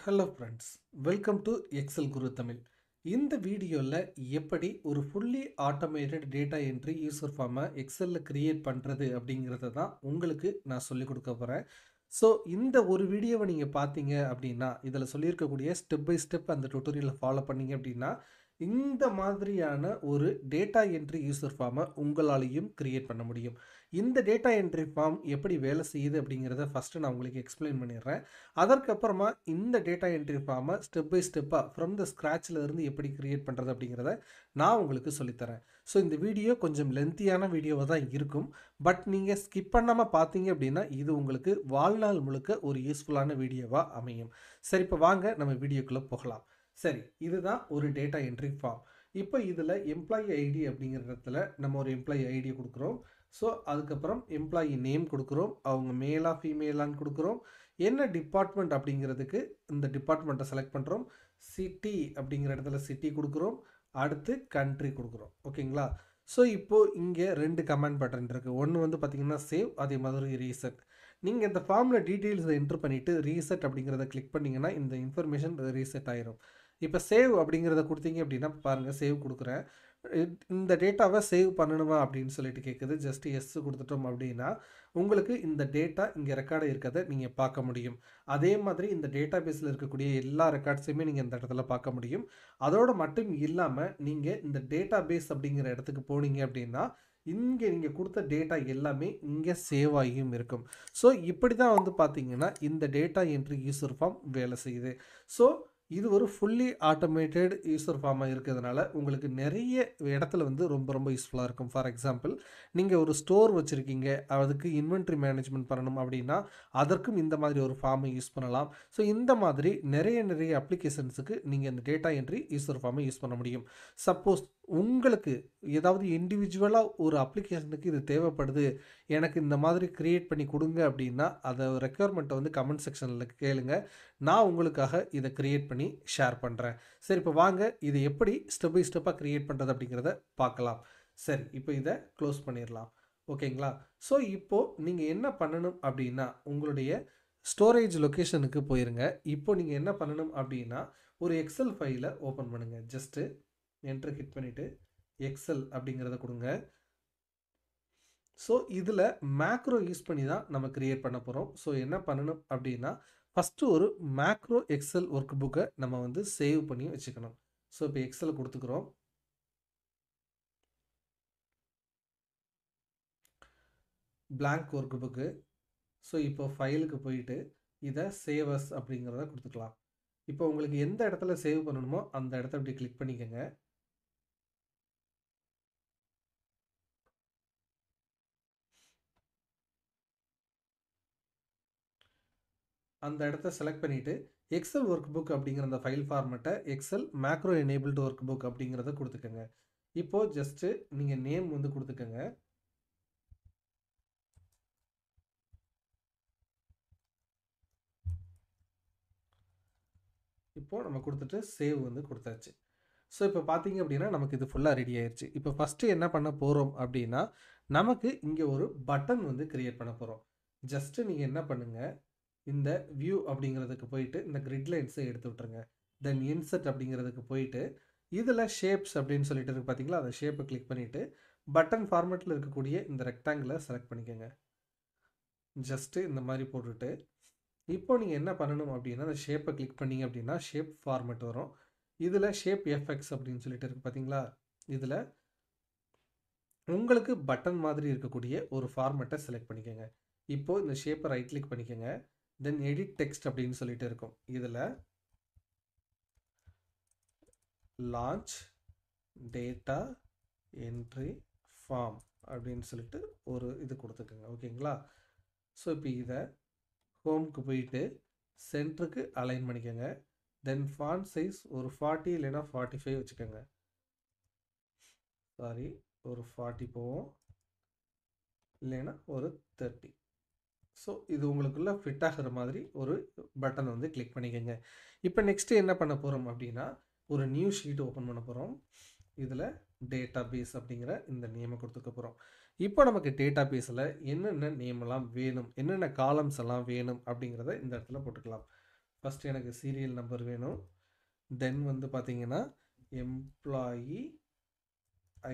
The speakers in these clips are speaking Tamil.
Hello friends, welcome to Excel guru Tamil. இந்த வீடியோவில் எப்படி ஒரு fully automated data entry user ஃபார்மை எக்ஸலில் கிரியேட் பண்ணுறது அப்படிங்கிறத தான் உங்களுக்கு நான் சொல்லிக் கொடுக்க போகிறேன். ஸோ இந்த ஒரு வீடியோவை நீங்கள் பார்த்தீங்க அப்படின்னா இதில் சொல்லியிருக்கக்கூடிய ஸ்டெப் பை ஸ்டெப் அந்த டுட்டோரியலை ஃபாலோ பண்ணீங்க அப்படின்னா இந்த மாதிரியான ஒரு டேட்டா என்ட்ரி யூசர் ஃபார்மை உங்களாலையும் கிரியேட் பண்ண முடியும். இந்த டேட்டா என்ட்ரி ஃபார்ம் எப்படி வேலை செய்யுது அப்படிங்கிறத ஃபஸ்ட்டு நான் உங்களுக்கு எக்ஸ்பிளைன் பண்ணிடுறேன். அதற்கப்புறமா இந்த டேட்டா என்ட்ரி ஃபார்மை ஸ்டெப் பை ஸ்டெப்பாக ஃப்ரம் த ஸ்க்ராட்சில் இருந்து எப்படி கிரியேட் பண்ணுறது அப்படிங்கிறத நான் உங்களுக்கு சொல்லித்தரேன். ஸோ இந்த வீடியோ கொஞ்சம் லென்த்தியான வீடியோவாக தான் இருக்கும். பட் நீங்கள் ஸ்கிப் பண்ணாமல் பார்த்தீங்க அப்படின்னா இது உங்களுக்கு வாழ்நாள் முழுக்க ஒரு யூஸ்ஃபுல்லான வீடியோவாக அமையும். சரி, இப்போ வாங்க நம்ம வீடியோக்குள்ளே போகலாம். சரி, இதுதான் ஒரு டேட்டா என்ட்ரி ஃபார்ம். இப்போ இதில் எம்ப்ளாயி ஐடி அப்படிங்கிற இடத்துல நம்ம ஒரு எம்ப்ளாயி ஐடியை கொடுக்குறோம். ஸோ அதுக்கப்புறம் எம்ப்ளாயி நேம் கொடுக்குறோம், அவங்க மேலா ஃபீமேலான்னு கொடுக்குறோம், என்ன டிபார்ட்மெண்ட் அப்படிங்கிறதுக்கு இந்த டிபார்ட்மெண்ட்டை செலக்ட் பண்ணுறோம், சிட்டி அப்படிங்கிற இடத்துல சிட்டி கொடுக்குறோம், அடுத்து கண்ட்ரி கொடுக்குறோம். ஓகேங்களா? ஸோ இப்போது இங்கே ரெண்டு கமெண்ட் பட்டன் இருக்குது. ஒன்று வந்து பார்த்திங்கன்னா சேவ், அதே மாதிரி ரீசெட். நீங்கள் இந்த ஃபார்மில் டீட்டெயில்ஸை என்ட்ரு பண்ணிவிட்டு ரீசெட் அப்படிங்கிறத கிளிக் பண்ணிங்கன்னா இந்த இன்ஃபர்மேஷன் ரீசெட் ஆயிரும். இப்போ சேவ் அப்படிங்கிறத கொடுத்தீங்க அப்படின்னா பாருங்கள், சேவ் கொடுக்குறேன். இந்த டேட்டாவை சேவ் பண்ணணுமா அப்படின்னு சொல்லிட்டு கேட்குது. ஜஸ்ட் எஸ் கொடுத்துட்டோம் அப்படின்னா உங்களுக்கு இந்த டேட்டா இங்கே ரெக்கார்டு இருக்கிறத நீங்கள் பார்க்க முடியும். அதே மாதிரி இந்த டேட்டா பேஸில் இருக்கக்கூடிய எல்லா ரெக்கார்ட்ஸையுமே நீங்கள் இந்த இடத்துல பார்க்க முடியும். அதோடு மட்டும் இல்லாமல் நீங்கள் இந்த டேட்டா பேஸ் அப்படிங்கிற இடத்துக்கு போனீங்க அப்படின்னா இங்கே நீங்கள் கொடுத்த டேட்டா எல்லாமே இங்கே சேவ் ஆகியும் இருக்கும். ஸோ இப்படி தான் வந்து பார்த்தீங்கன்னா இந்த டேட்டா என்ட்ரி யூசர் ஃபார்ம் வேலை செய்யுது. ஸோ இது ஒரு ஃபுல்லி ஆட்டோமேட்டட் யூசர் ஃபார்மாக இருக்கிறதுனால உங்களுக்கு நிறைய இடத்துல வந்து ரொம்ப ரொம்ப யூஸ்ஃபுல்லாக இருக்கும். ஃபார் எக்ஸாம்பிள், நீங்கள் ஒரு ஸ்டோர் வச்சுருக்கீங்க, அதுக்கு இன்வென்ட்ரி மேனேஜ்மெண்ட் பண்ணணும் அப்படின்னா அதற்கும் இந்த மாதிரி ஒரு ஃபார்மை யூஸ் பண்ணலாம். ஸோ இந்த மாதிரி நிறைய அப்ளிகேஷன்ஸுக்கு நீங்கள் இந்த டேட்டா என்ட்ரி யூசர் ஃபார்மை யூஸ் பண்ண முடியும். சப்போஸ் உங்களுக்கு ஏதாவது இண்டிவிஜுவலாக ஒரு அப்ளிகேஷனுக்கு இது தேவைப்படுது, எனக்கு இந்த மாதிரி க்ரியேட் பண்ணி கொடுங்க அப்படின்னா அதை ரெக்யர்மெண்ட்டை வந்து கமெண்ட் செக்ஷனில் கேளுங்க. நான் உங்களுக்காக இதை க்ரியேட் பண்ணி ஷேர் பண்ணுறேன். சரி, இப்போ வாங்க இதை எப்படி ஸ்டெப் பை ஸ்டெப்பாக க்ரியேட் பண்ணுறது அப்படிங்கிறத பார்க்கலாம். சரி, இப்போ இதை க்ளோஸ் பண்ணிடலாம். ஓகேங்களா? ஸோ இப்போது நீங்கள் என்ன பண்ணணும் அப்படின்னா உங்களுடைய ஸ்டோரேஜ் லொக்கேஷனுக்கு போயிருங்க. இப்போ நீங்கள் என்ன பண்ணணும் அப்படின்னா ஒரு எக்ஸல் ஃபைலை ஓப்பன் பண்ணுங்கள். ஜஸ்ட்டு என்ட்ரு ஹிட் பண்ணிவிட்டு எக்ஸல் அப்படிங்கிறத கொடுங்க. ஸோ இதில் மேக்ரோ யூஸ் பண்ணி தான் நம்ம கிரியேட் பண்ண போகிறோம். ஸோ என்ன பண்ணணும் அப்படின்னா ஃபஸ்ட்டு ஒரு மேக்ரோ எக்ஸல் ஒர்க் புக்கை நம்ம வந்து சேவ் பண்ணி வச்சுக்கணும். ஸோ இப்போ எக்ஸலை கொடுத்துக்கிறோம். Blank workbook. ஸோ இப்போ ஃபைலுக்கு போயிட்டு இதை சேவஸ் அப்படிங்கிறத கொடுத்துக்கலாம். இப்போ உங்களுக்கு எந்த இடத்துல சேவ் பண்ணணுமோ அந்த இடத்த இப்படி கிளிக் பண்ணிக்கோங்க. அந்த இடத்த செலக்ட் பண்ணிவிட்டு எக்ஸல் ஒர்க் புக் அப்படிங்கிற அந்த ஃபைல் ஃபார்மேட்டை Excel macro enabled workbook அப்படிங்கிறத கொடுத்துக்கோங்க. இப்போது ஜஸ்ட்டு நீங்கள் நேம் வந்து கொடுத்துக்கோங்க. இப்போது நம்ம கொடுத்துட்டு சேவ் வந்து கொடுத்தாச்சு. ஸோ இப்போ பார்த்தீங்க அப்படின்னா நமக்கு இது ஃபுல்லாக ரெடி ஆயிடுச்சு. இப்போ ஃபஸ்ட்டு என்ன பண்ண போகிறோம் அப்படின்னா நமக்கு இங்கே ஒரு பட்டன் வந்து கிரியேட் பண்ண போகிறோம். ஜஸ்ட்டு நீங்கள் என்ன பண்ணுங்கள், இந்த வியூ அப்படிங்கிறதுக்கு போயிட்டு இந்த கிரிட் லைன்ஸை எடுத்து விட்ருங்க. தென் இன்செர்ட் அப்படிங்கிறதுக்கு போயிட்டு இதில் ஷேப்ஸ் அப்படின்னு சொல்லிட்டு இருக்கு பார்த்தீங்களா, அந்த ஷேப்பை கிளிக் பண்ணிவிட்டு பட்டன் ஃபார்மேட்டில் இருக்கக்கூடிய இந்த ரெக்டாங்கிளை செலக்ட் பண்ணிக்கோங்க. ஜஸ்ட்டு இந்த மாதிரி போட்டுட்டு இப்போ நீங்கள் என்ன பண்ணணும் அப்படின்னா அந்த ஷேப்பை கிளிக் பண்ணிங்க அப்படின்னா ஷேப் ஃபார்மேட் வரும். இதில் ஷேப் எஃப்எக்ஸ் அப்படின்னு சொல்லிட்டு இருக்குது பார்த்தீங்களா, இதில் உங்களுக்கு பட்டன் மாதிரி இருக்கக்கூடிய ஒரு ஃபார்மேட்டை செலக்ட் பண்ணிக்கோங்க. இப்போது இந்த ஷேப்பை ரைட் கிளிக் பண்ணிக்கோங்க. தென் எடிட் டெக்ஸ்ட் அப்படின்னு சொல்லிட்டு இருக்கும். இதில் லான்ச் டேட்டா என்ட்ரி ஃபார்ம் அப்படின்னு சொல்லிட்டு ஒரு இது கொடுத்துக்கோங்க. ஓகேங்களா? ஸோ இப்போ இதை ஹோம்க்கு போயிட்டு சென்டருக்கு அலைன் பண்ணிக்கோங்க. தென் ஃபாண்ட் சைஸ் ஒரு 40 இல்லைன்னா 45 வச்சுக்கோங்க. சாரி, ஒரு 40 போவோம், இல்லைன்னா ஒரு 30. ஸோ இது உங்களுக்குள்ள ஃபிட் ஆகிற மாதிரி ஒரு பட்டன் வந்து கிளிக் பண்ணிக்கோங்க. இப்போ நெக்ஸ்ட்டு என்ன பண்ண போகிறோம் அப்படின்னா ஒரு நியூ ஷீட் ஓப்பன் பண்ண போகிறோம். இதில் டேட்டா பேஸ் அப்படிங்கிற இந்த நேமை கொடுத்துக்க போகிறோம். இப்போ நமக்கு டேட்டா பேஸில் என்னென்ன நேமெல்லாம் வேணும், என்னென்ன காலம்ஸ் எல்லாம் வேணும் அப்படிங்கிறத இந்த இடத்துல போட்டுக்கலாம். ஃபஸ்ட்டு எனக்கு சீரியல் நம்பர் வேணும். தென் வந்து பார்த்தீங்கன்னா எம்ப்ளாயி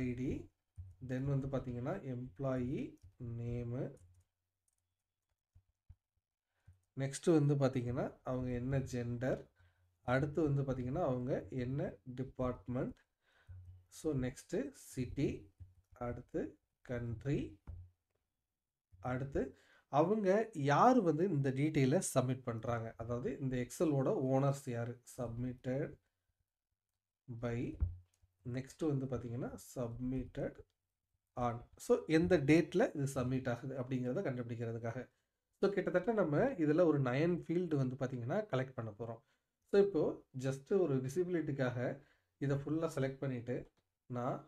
ஐடி, தென் வந்து பார்த்தீங்கன்னா எம்ப்ளாயி நேமு, நெக்ஸ்ட்டு வந்து பார்த்தீங்கன்னா அவங்க என்ன ஜெண்டர், அடுத்து வந்து பார்த்தீங்கன்னா அவங்க என்ன டிபார்ட்மெண்ட், ஸோ நெக்ஸ்ட்டு சிட்டி, அடுத்து கண்ட்ரி, அடுத்து அவங்க யார் வந்து இந்த டீட்டெயிலை சப்மிட் பண்ணுறாங்க, அதாவது இந்த எக்ஸலோட ஓனர்ஸ் யார், சப்மிட்டட் பை, நெக்ஸ்ட்டு வந்து பார்த்தீங்கன்னா சப்மிட்டட் ஆன், ஸோ எந்த டேட்டில் இது சப்மிட் ஆகுது அப்படிங்கிறத கண்டுபிடிக்கிறதுக்காக. ஸோ கிட்டத்தட்ட நம்ம இதில் ஒரு 9 ஃபீல்டு வந்து பார்த்திங்கன்னா கலெக்ட் பண்ண போகிறோம். ஸோ இப்போது ஜஸ்ட்டு ஒரு விசிபிலிட்டிக்காக இதை ஃபுல்லாக செலக்ட் பண்ணிவிட்டு நான்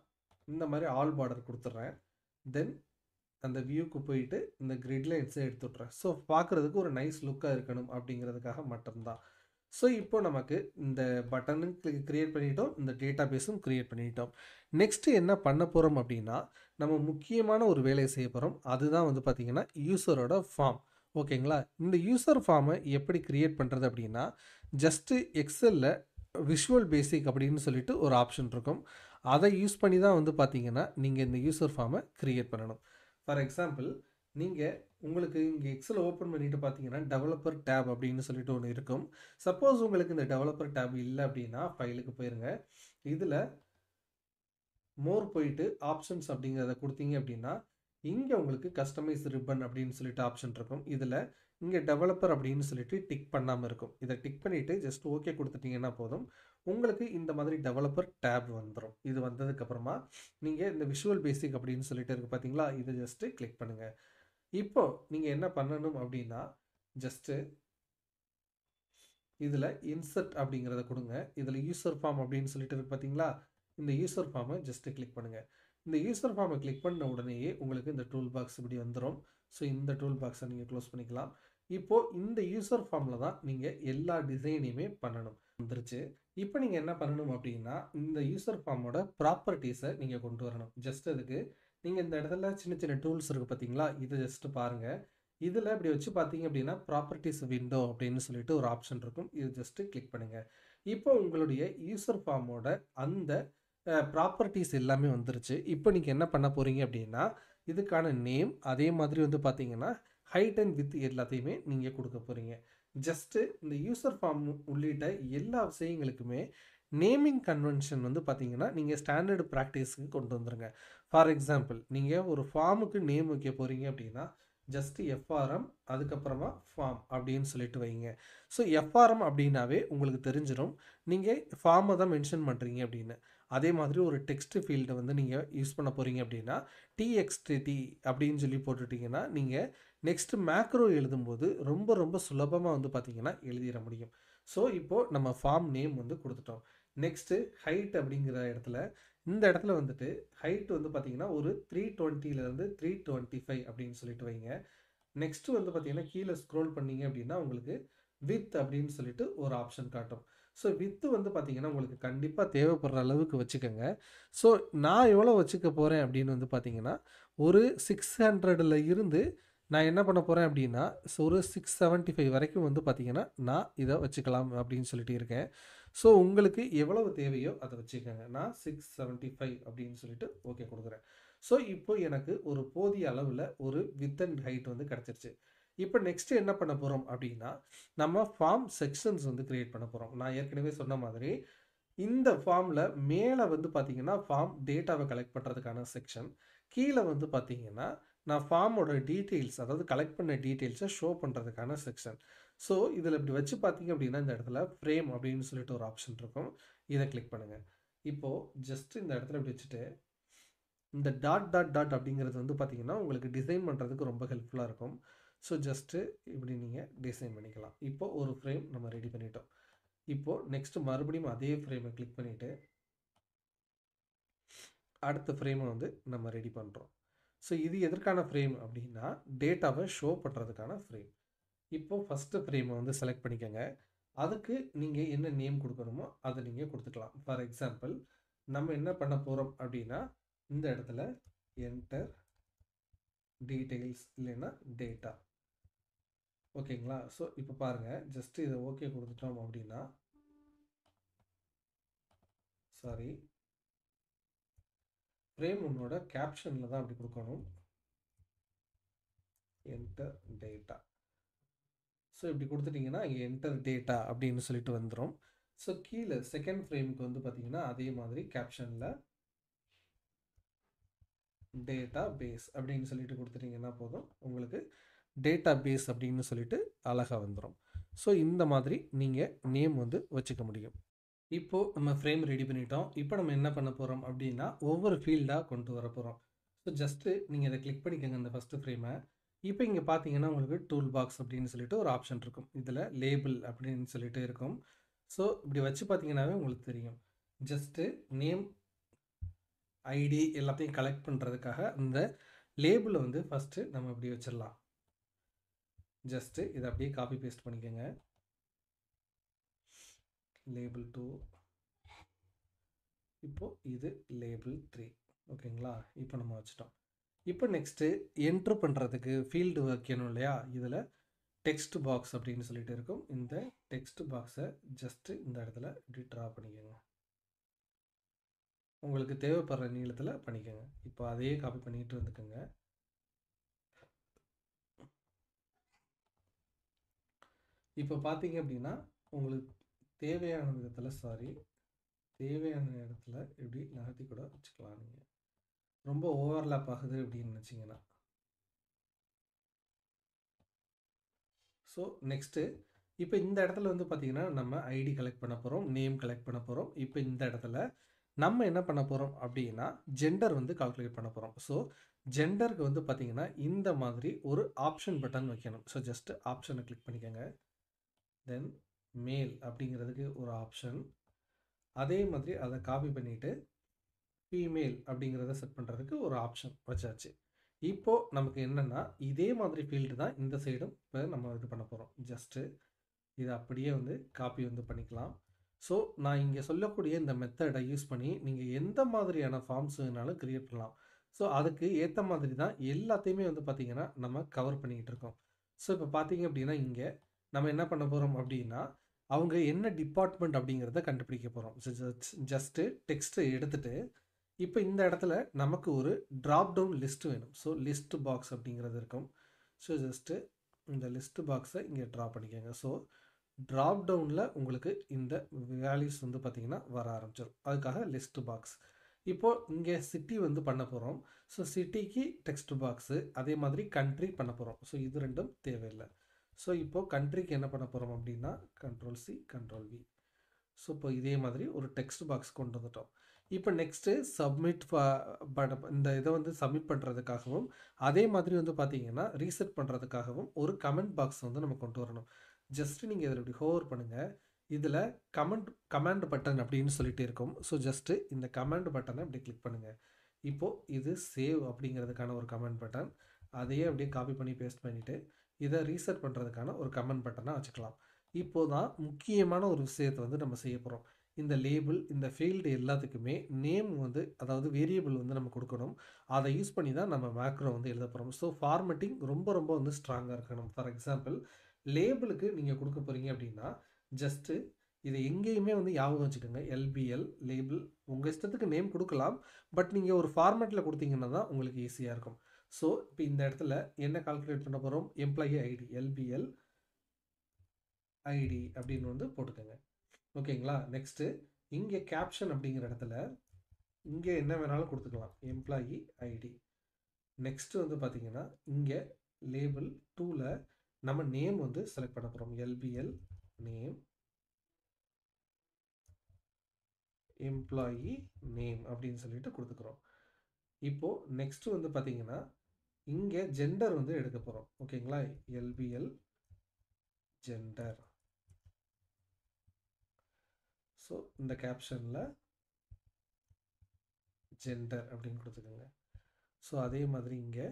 இந்த மாதிரி ஆல் பார்டர் கொடுத்துட்றேன். தென் அந்த வியூக்கு போயிட்டு இந்த கிரிட் லைன்ஸை எடுத்து விட்றேன். ஸோ பார்க்குறதுக்கு ஒரு நைஸ் லுக்காக இருக்கணும் அப்படிங்கிறதுக்காக மட்டும்தான். ஸோ இப்போ நமக்கு இந்த பட்டனும் க்ரியேட் பண்ணிட்டோம், இந்த டேட்டா பேஸும் க்ரியேட் பண்ணிட்டோம். நெக்ஸ்ட்டு என்ன பண்ண போகிறோம் அப்படின்னா, நம்ம முக்கியமான ஒரு வேலையை செய்ய போகிறோம். அதுதான் வந்து பார்த்திங்கன்னா யூசரோட ஃபார்ம். ஓகேங்களா? இந்த யூசர் ஃபார்மை எப்படி க்ரியேட் பண்ணுறது அப்படின்னா, ஜஸ்ட்டு எக்ஸலில் விஷுவல் பேசிக் அப்படின்னு சொல்லிட்டு ஒரு ஆப்ஷன் இருக்கும். அதை யூஸ் பண்ணி தான் வந்து பார்த்திங்கன்னா நீங்கள் இந்த யூசர் ஃபார்மை க்ரியேட் பண்ணணும். ஃபார் எக்ஸாம்பிள், நீங்கள் உங்களுக்கு இங்கே எக்ஸல் ஓப்பன் பண்ணிட்டு பார்த்தீங்கன்னா டெவலப்பர் டேப் அப்படின்னு சொல்லிட்டு ஒன்று இருக்கும். சப்போஸ் உங்களுக்கு இந்த டெவலப்பர் டேப் இல்லை அப்படின்னா ஃபைலுக்கு போயிருங்க. இதில் மோர் போயிட்டு ஆப்ஷன்ஸ் அப்படிங்கிறத கொடுத்தீங்க அப்படின்னா இங்கே உங்களுக்கு கஸ்டமைஸ் ரிப்பன் அப்படின்னு சொல்லிட்டு ஆப்ஷன் இருக்கும். இதில் இங்கே டெவலப்பர் அப்படின்னு சொல்லிட்டு டிக் பண்ணாமல் இருக்கும். இதை டிக் பண்ணிவிட்டு ஜஸ்ட் ஓகே கொடுத்துட்டிங்கன்னா போதும், உங்களுக்கு இந்த மாதிரி டெவலப்பர் டேப் வந்துடும். இது வந்ததுக்கப்புறமா நீங்கள் இந்த விஷுவல் பேசிக் அப்படின்னு சொல்லிட்டு இருக்குது பார்த்தீங்களா, இதை ஜஸ்ட்டு கிளிக் பண்ணுங்கள். இப்போ நீங்கள் என்ன பண்ணணும் அப்படின்னா, ஜஸ்ட்டு இதில் இன்சர்ட் அப்படிங்கிறத கொடுங்க. இதில் யூசர் ஃபார்ம் அப்படின்னு சொல்லிட்டு இருக்கு பார்த்தீங்களா, இந்த யூசர் ஃபார்மை ஜஸ்ட்டு கிளிக் பண்ணுங்கள். இந்த யூசர் ஃபார்மை கிளிக் பண்ண உடனேயே உங்களுக்கு இந்த டூல் பாக்ஸ் இப்படி வந்துடும். ஸோ இந்த டூல் பாக்ஸை நீங்கள் க்ளோஸ் பண்ணிக்கலாம். இப்போது இந்த யூசர் ஃபார்மில் தான் நீங்கள் எல்லா டிசைனையுமே பண்ணணும். வந்துருச்சு. இப்போ நீங்கள் என்ன பண்ணணும் அப்படின்னா, இந்த யூசர் ஃபார்மோட ப்ராப்பர்ட்டிஸை நீங்கள் கொண்டு வரணும். ஜஸ்ட் அதுக்கு நீங்கள் இந்த இடத்துல சின்ன சின்ன டூல்ஸ் இருக்குது பார்த்தீங்களா, இதை ஜஸ்ட்டு பாருங்கள். இதில் இப்படி வச்சு பார்த்தீங்க அப்படின்னா ப்ராப்பர்ட்டிஸ் விண்டோ அப்படின்னு சொல்லிட்டு ஒரு ஆப்ஷன் இருக்கும். இது ஜஸ்ட்டு கிளிக் பண்ணுங்கள். இப்போ உங்களுடைய யூசர் ஃபார்மோட அந்த ப்ராப்பர்ட்டிஸ் எல்லாமே வந்துருச்சு. இப்போ நீங்கள் என்ன பண்ண போகிறீங்க அப்படின்னா, இதுக்கான நேம், அதே மாதிரி வந்து பார்த்தீங்கன்னா ஹைட் அண்ட் வித் எல்லாத்தையுமே நீங்கள் கொடுக்க போகிறீங்க. ஜஸ்ட்டு இந்த யூசர் ஃபார்ம் உள்ளிட்ட எல்லா விஷயங்களுக்குமே நேமிங் கன்வென்ஷன் வந்து பார்த்தீங்கன்னா நீங்கள் ஸ்டாண்டர்டு ப்ராக்டிஸ்க்கு கொண்டு வந்துருங்க. ஃபார் எக்ஸாம்பிள், நீங்கள் ஒரு ஃபார்முக்கு நேம் வைக்க போகிறீங்க அப்படின்னா ஜஸ்ட்டு எஃப்ஆர்எம் அதுக்கப்புறமா ஃபார்ம் அப்படின்னு சொல்லிட்டு வைங்க. ஸோ எஃப்ஆர்எம் அப்படின்னாவே உங்களுக்கு தெரிஞ்சிடும் நீங்கள் ஃபார்மை தான் மென்ஷன் பண்ணுறீங்க அப்படின்னு. அதே மாதிரி ஒரு டெக்ஸ்ட் ஃபீல்டை வந்து நீங்கள் யூஸ் பண்ண போகிறீங்க அப்படின்னா டிஎக்ஸ்டி அப்படின்னு சொல்லி போட்டுட்டிங்கன்னா நீங்கள் நெக்ஸ்ட் மேக்ரோ எழுதும்போது ரொம்ப ரொம்ப சுலபமாக வந்து பார்த்திங்கன்னா எழுதிட முடியும். ஸோ இப்போது நம்ம ஃபார்ம் நேம் வந்து கொடுத்துட்டோம். நெக்ஸ்ட்டு ஹைட் அப்படிங்கிற இடத்துல இந்த இடத்துல வந்துட்டு ஹைட் வந்து பார்த்தீங்கன்னா ஒரு 320லேருந்து 325 அப்படின்னு சொல்லிட்டு வைங்க. நெக்ஸ்ட்டு வந்து பார்த்தீங்கன்னா கீழே ஸ்க்ரோல் பண்ணிங்க அப்படின்னா உங்களுக்கு வித் அப்படின்னு சொல்லிட்டு ஒரு ஆப்ஷன் காட்டும். ஸோ வித்து வந்து பார்த்தீங்கன்னா உங்களுக்கு கண்டிப்பாக தேவைப்படுற அளவுக்கு வச்சுக்கோங்க. ஸோ நான் எவ்வளோ வச்சுக்க போகிறேன் அப்படின்னு வந்து பார்த்தீங்கன்னா ஒரு 600ல் இருந்து நான் என்ன பண்ண போகிறேன் அப்படின்னா ஒரு 675 வரைக்கும் வந்து பார்த்தீங்கன்னா நான் இதை வச்சுக்கலாம் அப்படின்னு சொல்லிட்டு இருக்கேன். ஸோ உங்களுக்கு எவ்வளவு தேவையோ அதை வச்சுக்கோங்க. நான் 675 அப்படின்னு சொல்லிட்டு ஓகே கொடுக்குறேன். ஸோ இப்போ எனக்கு ஒரு போதிய அளவில் ஒரு வித் அண்ட் ஹைட் வந்து கிடச்சிருச்சு. இப்போ நெக்ஸ்ட் என்ன பண்ண போகிறோம் அப்படின்னா நம்ம ஃபார்ம் செக்ஷன்ஸ் வந்து கிரியேட் பண்ண போகிறோம். நான் ஏற்கனவே சொன்ன மாதிரி இந்த ஃபார்மில் மேலே வந்து பார்த்தீங்கன்னா ஃபார்ம் டேட்டாவை கலெக்ட் பண்ணுறதுக்கான செக்ஷன், கீழே வந்து பார்த்தீங்கன்னா நான் ஃபார்மோட டீட்டெயில்ஸ், அதாவது கலெக்ட் பண்ண டீட்டெயில்ஸை ஷோ பண்ணுறதுக்கான செக்ஷன். ஸோ இதில் இப்படி வச்சு பார்த்தீங்க அப்படின்னா இந்த இடத்துல ஃப்ரேம் அப்படின்னு சொல்லிட்டு ஒரு ஆப்ஷன் இருக்கும். இதை கிளிக் பண்ணுங்கள். இப்போது ஜஸ்ட் இந்த இடத்துல இப்படி வச்சுட்டு இந்த டாட் டாட் டாட் அப்படிங்கிறது வந்து பார்த்தீங்கன்னா உங்களுக்கு டிசைன் பண்ணுறதுக்கு ரொம்ப ஹெல்ப்ஃபுல்லாக இருக்கும். ஸோ ஜஸ்ட்டு இப்படி நீங்கள் டிசைன் பண்ணிக்கலாம். இப்போது ஒரு ஃப்ரேம் நம்ம ரெடி பண்ணிட்டோம். இப்போது நெக்ஸ்ட்டு மறுபடியும் அதே ஃப்ரேமை கிளிக் பண்ணிவிட்டு அடுத்த ஃப்ரேமை வந்து நம்ம ரெடி பண்ணுறோம். ஸோ இது எதற்கான ஃப்ரேம் அப்படின்னா டேட்டாவை ஷோ பண்ணுறதுக்கான ஃப்ரேம். இப்போது ஃபஸ்ட்டு ஃப்ரேமை வந்து செலக்ட் பண்ணிக்கோங்க. அதுக்கு நீங்கள் என்ன நேம் கொடுக்கணுமோ அதை நீங்கள் கொடுத்துக்கலாம். ஃபார் எக்ஸாம்பிள், நம்ம என்ன பண்ண போகிறோம் அப்படின்னா இந்த இடத்துல என்டர் டீட்டெயில்ஸ் இல்லைன்னா டேட்டா ஓகேங்களா? ஸோ இப்போ பாருங்கள், ஜஸ்ட் இதை ஓகே கொடுத்துட்டோம் அப்படின்னா, சாரி, ஃப்ரேம் ஒன்னோட கேப்ஷனில் தான் அப்படி கொடுக்கணும். Enter data. ஸோ இப்படி கொடுத்துட்டிங்கன்னா இங்கே என்டர் டேட்டா அப்படின்னு சொல்லிட்டு வந்துடும். ஸோ கீழே செகண்ட் ஃப்ரேமுக்கு வந்து பார்த்தீங்கன்னா அதே மாதிரி கேப்ஷனில் டேட்டா பேஸ் அப்படின்னு சொல்லிட்டு கொடுத்துட்டிங்கன்னா போதும், உங்களுக்கு டேட்டா பேஸ் அப்படின்னு சொல்லிட்டு அழகாக வந்துடும். ஸோ இந்த மாதிரி நீங்கள் நேம் வந்து வச்சுக்க முடியும். இப்போது நம்ம ஃப்ரேம் ரெடி பண்ணிட்டோம். இப்போ நம்ம என்ன பண்ண போகிறோம் அப்படின்னா ஒவ்வொரு ஃபீல்டாக கொண்டு வர போகிறோம். ஸோ ஜஸ்ட்டு நீங்கள் இதை கிளிக் பண்ணிக்கோங்க இந்த ஃபஸ்ட்டு ஃப்ரேமை. இப்போ இங்கே பார்த்தீங்கன்னா உங்களுக்கு டூல் பாக்ஸ் அப்படின்னு சொல்லிட்டு ஒரு ஆப்ஷன் இருக்கும். இதில் லேபிள் அப்படின்னு சொல்லிட்டு இருக்கும். ஸோ இப்படி வச்சு பார்த்தீங்கன்னாவே உங்களுக்கு தெரியும். ஜஸ்ட்டு நேம், ஐடி எல்லாத்தையும் கலெக்ட் பண்ணுறதுக்காக இந்த லேபிளை வந்து ஃபஸ்ட்டு நம்ம இப்படி வச்சிடலாம். ஜஸ்ட்டு இதை அப்படியே காப்பி பேஸ்ட் பண்ணிக்கோங்க. லேபிள் 2, இப்போது இது லேபிள் 3. ஓகேங்களா? இப்போ நம்ம வச்சுட்டோம். இப்போ நெக்ஸ்ட்டு என்ட்ரு பண்ணுறதுக்கு ஃபீல்டு வைக்கணும் இல்லையா? இதில் டெக்ஸ்ட் பாக்ஸ் அப்படின்னு சொல்லிட்டு இருக்கும். இந்த டெக்ஸ்ட் பாக்ஸை ஜஸ்ட்டு இந்த இடத்துல இப்படி ட்ரா பண்ணிக்கோங்க. உங்களுக்கு தேவைப்படுற நீளத்தில் பண்ணிக்கோங்க. இப்போ அதையே காப்பி பண்ணிட்டு வந்துக்கோங்க. இப்போ பார்த்தீங்க அப்படின்னா உங்களுக்கு தேவையான விதத்தில், தேவையான இடத்துல இப்படி நகர்த்தி கூட வச்சுக்கலாம். நீங்கள் ரொம்ப ஓவர்லாப் ஆகுது அப்படின்னு நினச்சிங்கன்னா. ஸோ நெக்ஸ்ட்டு இப்போ இந்த இடத்துல வந்து பார்த்தீங்கன்னா நம்ம ஐடி கலெக்ட் பண்ண போகிறோம், நேம் கலெக்ட் பண்ண போகிறோம். இப்போ இந்த இடத்துல நம்ம என்ன பண்ண போகிறோம் அப்படின்னா ஜெண்டர் வந்து கால்குலேட் பண்ண போகிறோம். ஸோ ஜெண்டருக்கு வந்து பார்த்தீங்கன்னா இந்த மாதிரி ஒரு ஆப்ஷன் பட்டன் வைக்கணும். ஸோ ஜஸ்ட் ஆப்ஷனை கிளிக் பண்ணிக்கோங்க. தென் மேல் அப்படிங்கிறதுக்கு ஒரு ஆப்ஷன், அதே மாதிரி அதை காப்பி பண்ணிவிட்டு ஃபீமேல் அப்படிங்கிறத செட் பண்ணுறதுக்கு ஒரு ஆப்ஷன் வச்சாச்சு. இப்போது நமக்கு என்னென்னா இதே மாதிரி ஃபீல்டு தான் இந்த சைடும் இப்போ நம்ம இது பண்ண போகிறோம். ஜஸ்ட்டு இதை அப்படியே வந்து காப்பி வந்து பண்ணிக்கலாம். ஸோ நான் இங்கே சொல்லக்கூடிய இந்த மெத்தடை யூஸ் பண்ணி நீங்கள் எந்த மாதிரியான ஃபார்ம்ஸ் வேணாலும் க்ரியேட் பண்ணலாம். ஸோ அதுக்கு ஏற்ற மாதிரி தான் எல்லாத்தையுமே வந்து பார்த்திங்கன்னா நம்ம கவர் பண்ணிக்கிட்டு இருக்கோம். ஸோ இப்போ பார்த்தீங்க அப்படின்னா இங்கே நம்ம என்ன பண்ண போகிறோம் அப்படின்னா அவங்க என்ன டிபார்ட்மெண்ட் அப்படிங்கிறத கண்டுபிடிக்க போகிறோம். ஜஸ்ட்டு டெக்ஸ்ட்டை எடுத்துகிட்டு இப்போ இந்த இடத்துல நமக்கு ஒரு ட்ராப் டவுன் லிஸ்ட் வேணும். ஸோ லிஸ்ட் பாக்ஸ் அப்படிங்கிறது இருக்கும். ஸோ ஜஸ்ட்டு இந்த லிஸ்ட் பாக்ஸை இங்கே ட்ரா பண்ணிக்கோங்க. ஸோ ட்ராப் டவுனில் உங்களுக்கு இந்த வேல்யூஸ் வந்து பார்த்திங்கன்னா வர ஆரம்பிச்சிடும். அதுக்காக லிஸ்ட் பாக்ஸ். இப்போது இங்கே சிட்டி வந்து பண்ண போகிறோம். ஸோ சிட்டிக்கு டெக்ஸ்ட் பாக்ஸு, அதே மாதிரி கண்ட்ரி பண்ண போகிறோம். ஸோ இது ரெண்டும் தேவையில்லை. ஸோ இப்போது கண்ட்ரிக்கு என்ன பண்ண போகிறோம் அப்படின்னா Ctrl+C Ctrl+V. ஸோ இப்போ இதே மாதிரி ஒரு டெக்ஸ்ட் பாக்ஸ் கொண்டு வந்துட்டோம். இப்போ நெக்ஸ்ட்டு சப்மிட் இந்த இதை வந்து சப்மிட் பண்ணுறதுக்காகவும் அதே மாதிரி வந்து பார்த்தீங்கன்னா ரீசெட் பண்ணுறதுக்காகவும் ஒரு கமெண்ட் பாக்ஸ் வந்து நம்ம கொண்டு வரணும். ஜஸ்ட்டு நீங்கள் இதில் இப்படி ஹோவர் பண்ணுங்கள். இதில் கமாண்ட் பட்டன் அப்படின்னு சொல்லிட்டு இருக்கும். ஸோ ஜஸ்ட்டு இந்த கமாண்ட் பட்டனை இப்படி கிளிக் பண்ணுங்கள். இப்போது இது சேவ் அப்படிங்கிறதுக்கான ஒரு கமெண்ட் பட்டன். அதையே அப்படியே காப்பி பண்ணி பேஸ்ட் பண்ணிவிட்டு இதை ரீசெட் பண்ணுறதுக்கான ஒரு கமெண்ட் பட்டனாக வச்சுக்கலாம். இப்போ தான் முக்கியமான ஒரு விஷயத்தை வந்து நம்ம செய்ய போகிறோம். இந்த லேபிள், இந்த ஃபீல்டு எல்லாத்துக்குமே நேம் வந்து, அதாவது வேரியபிள் வந்து நம்ம கொடுக்கணும். அதை யூஸ் பண்ணி தான் நம்ம மேக்ரோ வந்து எழுத போகிறோம். ஸோ ஃபார்மேட்டிங் ரொம்ப ரொம்ப வந்து ஸ்ட்ராங்காக இருக்கணும். ஃபார் எக்ஸாம்பிள் லேபிளுக்கு நீங்கள் கொடுக்க போகிறீங்க அப்படின்னா ஜஸ்ட்டு இதை எங்கேயுமே வந்து ஞாபகம் வச்சுக்கோங்க. எல்பிஎல் லேபிள் உங்கள் இஷ்டத்துக்கு நேம் கொடுக்கலாம். பட் நீங்கள் ஒரு ஃபார்மேட்டில் கொடுத்தீங்கன்னா தான் உங்களுக்கு ஈஸியாக இருக்கும். ஸோ இப்போ இந்த இடத்துல என்ன கால்குலேட் பண்ண போகிறோம்? எம்ப்ளாயி ஐடி, எல்பிஎல் ஐடி அப்படின்னு வந்து போட்டுக்கோங்க. ஓகேங்களா? நெக்ஸ்ட்டு இங்கே கேப்ஷன் அப்படிங்கிற இடத்துல இங்கே என்ன வேணாலும் கொடுத்துக்கலாம். Employee ID. நெக்ஸ்ட்டு வந்து பார்த்தீங்கன்னா இங்கே லேபிள் 2ல் நம்ம நேம் வந்து செலக்ட் பண்ண போகிறோம். எல்பிஎல் நேம், எம்ப்ளாயி நேம் அப்படின்னு சொல்லிட்டு கொடுத்துக்கிறோம். இப்போது நெக்ஸ்ட்டு வந்து பார்த்தீங்கன்னா இங்கே ஜெண்டர் வந்து எடுக்க போகிறோம். ஓகேங்களா? LPL gender. ஸோ இந்த கேப்ஷனில் ஜெண்டர் அப்படின்னு கொடுத்துக்கோங்க. ஸோ அதே மாதிரி இங்கே